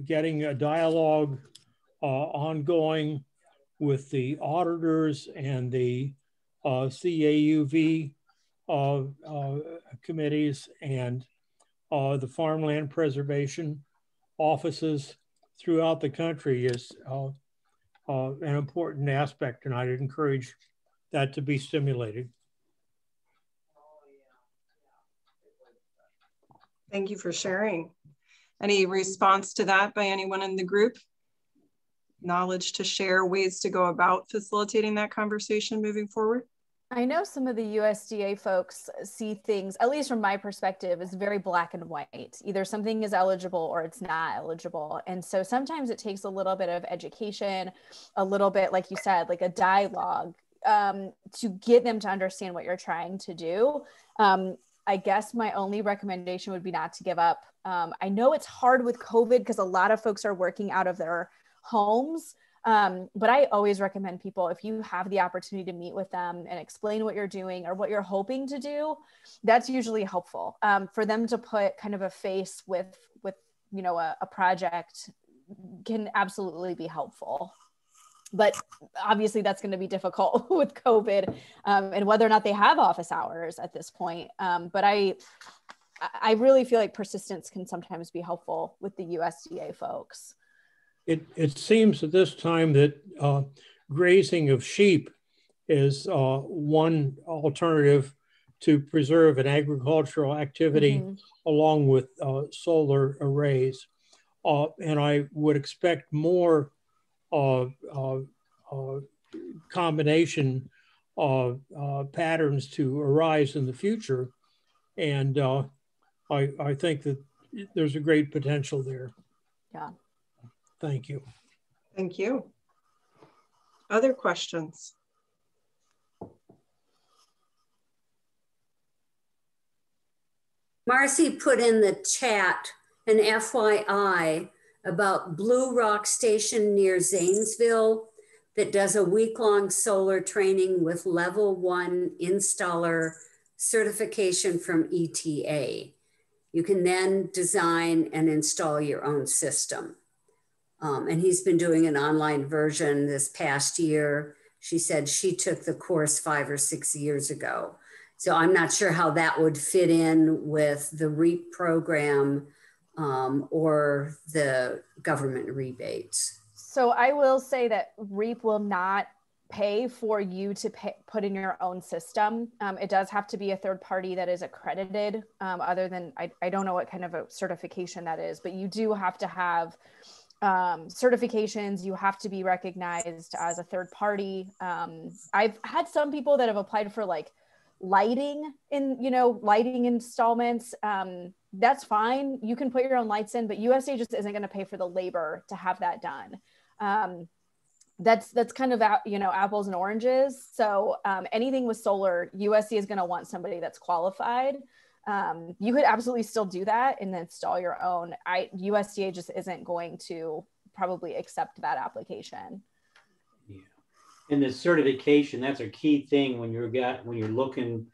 getting a dialogue ongoing with the auditors and the CAUV committees and the farmland preservation offices throughout the country is an important aspect, and I'd encourage that to be stimulated. Thank you for sharing. Any response to that by anyone in the group? Knowledge to share, ways to go about facilitating that conversation moving forward? I know some of the USDA folks see things, at least from my perspective, as very black and white. Either something is eligible or it's not eligible. And so sometimes it takes a little bit of education, a little bit, like you said, like a dialogue to get them to understand what you're trying to do. I guess my only recommendation would be not to give up. I know it's hard with COVID because a lot of folks are working out of their homes. But I always recommend people, if you have the opportunity to meet with them and explain what you're doing or what you're hoping to do, that's usually helpful for them to put kind of a face with you know, a project can absolutely be helpful. But obviously that's going to be difficult with COVID and whether or not they have office hours at this point. But I really feel like persistence can sometimes be helpful with the USDA folks. It seems at this time that grazing of sheep is one alternative to preserve an agricultural activity along with solar arrays. And I would expect more combination patterns to arise in the future. And I think that there's a great potential there. Yeah. Thank you. Thank you. Other questions? Marcy put in the chat an FYI about Blue Rock Station near Zanesville that does a week-long solar training with level 1 installer certification from ETA. You can then design and install your own system. And he's been doing an online version this past year. She said she took the course 5 or 6 years ago. So I'm not sure how that would fit in with the REAP program or the government rebates. So I will say that REAP will not pay for you to put in your own system. It does have to be a third party that is accredited. Other than, I don't know what kind of a certification that is, but you do have to have certifications. You have to be recognized as a third party. I've had some people that have applied for like lighting installments. That's fine. You can put your own lights in, but USDA just isn't going to pay for the labor to have that done. That's kind of, apples and oranges. So anything with solar, USDA is going to want somebody that's qualified. You could absolutely still do that and install your own. USDA just isn't going to probably accept that application. Yeah. And the certification, that's a key thing when you're looking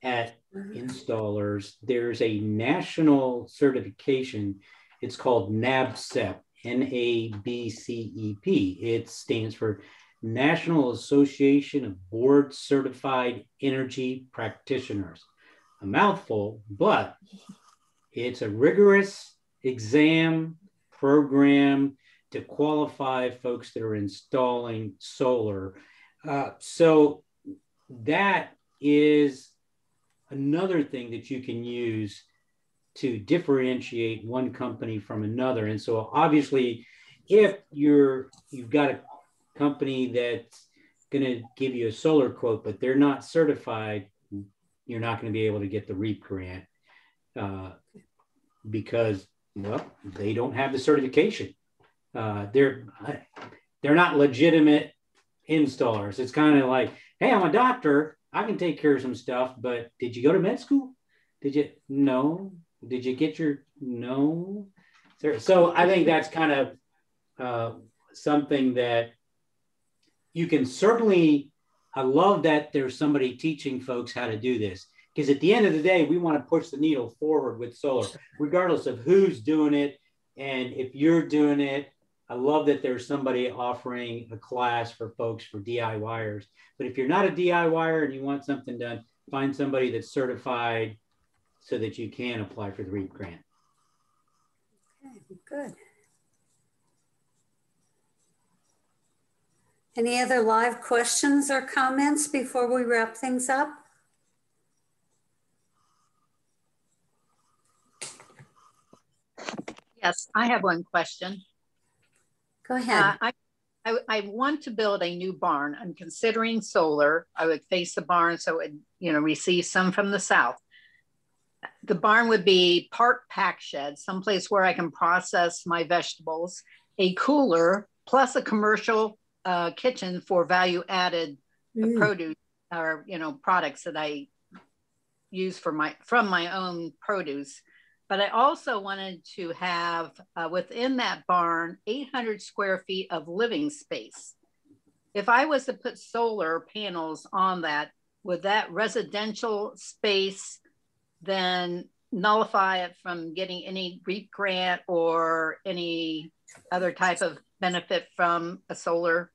at installers. There's a national certification. It's called NABCEP, NABCEP. It stands for National Association of Board Certified Energy Practitioners. A mouthful, but it's a rigorous exam program to qualify folks that are installing solar. So that is another thing that you can use to differentiate one company from another. And so obviously, if you've got a company that's going to give you a solar quote, but they're not certified, you're not going to be able to get the REAP grant because, well, they don't have the certification. They're not legitimate installers. It's kind of like, hey, I'm a doctor. I can take care of some stuff, but did you go to med school? Did you? No. Did you get your? No. So I think that's kind of something that you can certainly, I love that there's somebody teaching folks how to do this, because at the end of the day, we want to push the needle forward with solar, regardless of who's doing it. And if you're doing it, I love that there's somebody offering a class for folks, for DIYers. But if you're not a DIYer and you want something done, find somebody that's certified so that you can apply for the REAP grant. Okay, good. Any other live questions or comments before we wrap things up? Yes, I have one question. Go ahead. I want to build a new barn. I'm considering solar. I would face the barn so it would, receive some from the south. The barn would be part pack shed, someplace where I can process my vegetables, a cooler, plus a commercial kitchen for value added produce or products that I use from my own produce. But I also wanted to have within that barn 800 square feet of living space. If I was to put solar panels on that, would that residential space then nullify it from getting any REAP grant or any other type of benefit from a solar?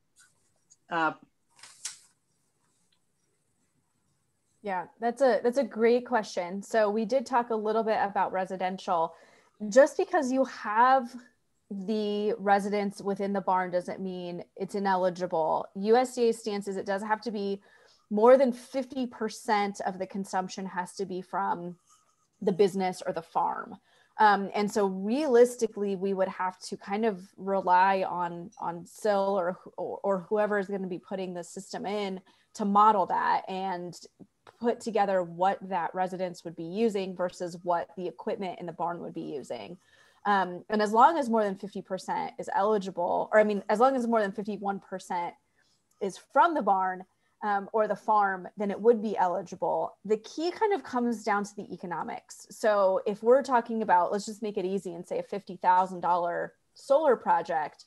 Yeah, that's a great question. So we did talk a little bit about residential. Just because you have the residence within the barn doesn't mean it's ineligible. USDA stance is it does have to be more than 50% of the consumption has to be from the business or the farm. And so realistically, we would have to kind of rely on SIL or whoever is going to be putting the system in to model that and put together what that residence would be using versus what the equipment in the barn would be using. And as long as more than 50% is eligible, or I mean, as long as more than 51% is from the barn or the farm, then it would be eligible. The key kind of comes down to the economics. So if we're talking about, let's just make it easy and say a $50,000 solar project,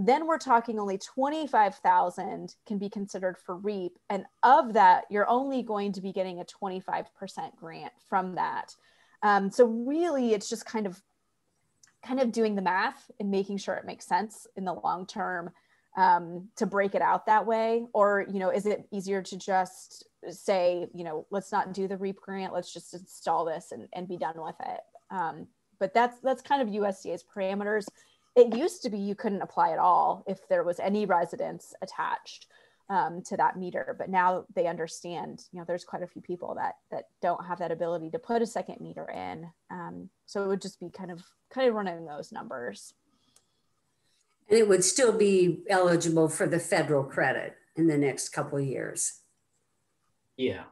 then we're talking only 25,000 can be considered for REAP. And of that, you're only going to be getting a 25% grant from that. So really it's just kind of doing the math and making sure it makes sense in the long term to break it out that way. Or, you know, is it easier to just say, you know, let's not do the REAP grant, let's just install this and be done with it. But that's kind of USDA's parameters. It used to be you couldn't apply at all if there was any residence attached to that meter, but now they understand, you know, there's quite a few people that don't have that ability to put a second meter in. So it would just be kind of running those numbers. And it would still be eligible for the federal credit in the next couple of years. Yeah.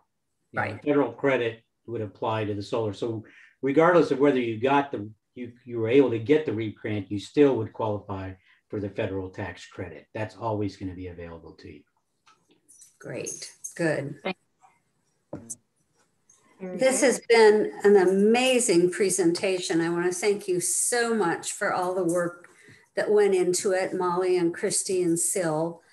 Right. The federal credit would apply to the solar. So regardless of whether you got you were able to get the REAP grant, you still would qualify for the federal tax credit. That's always going to be available to you. Great, good. This has been an amazing presentation. I want to thank you so much for all the work that went into it, Molly and Christi and Sil.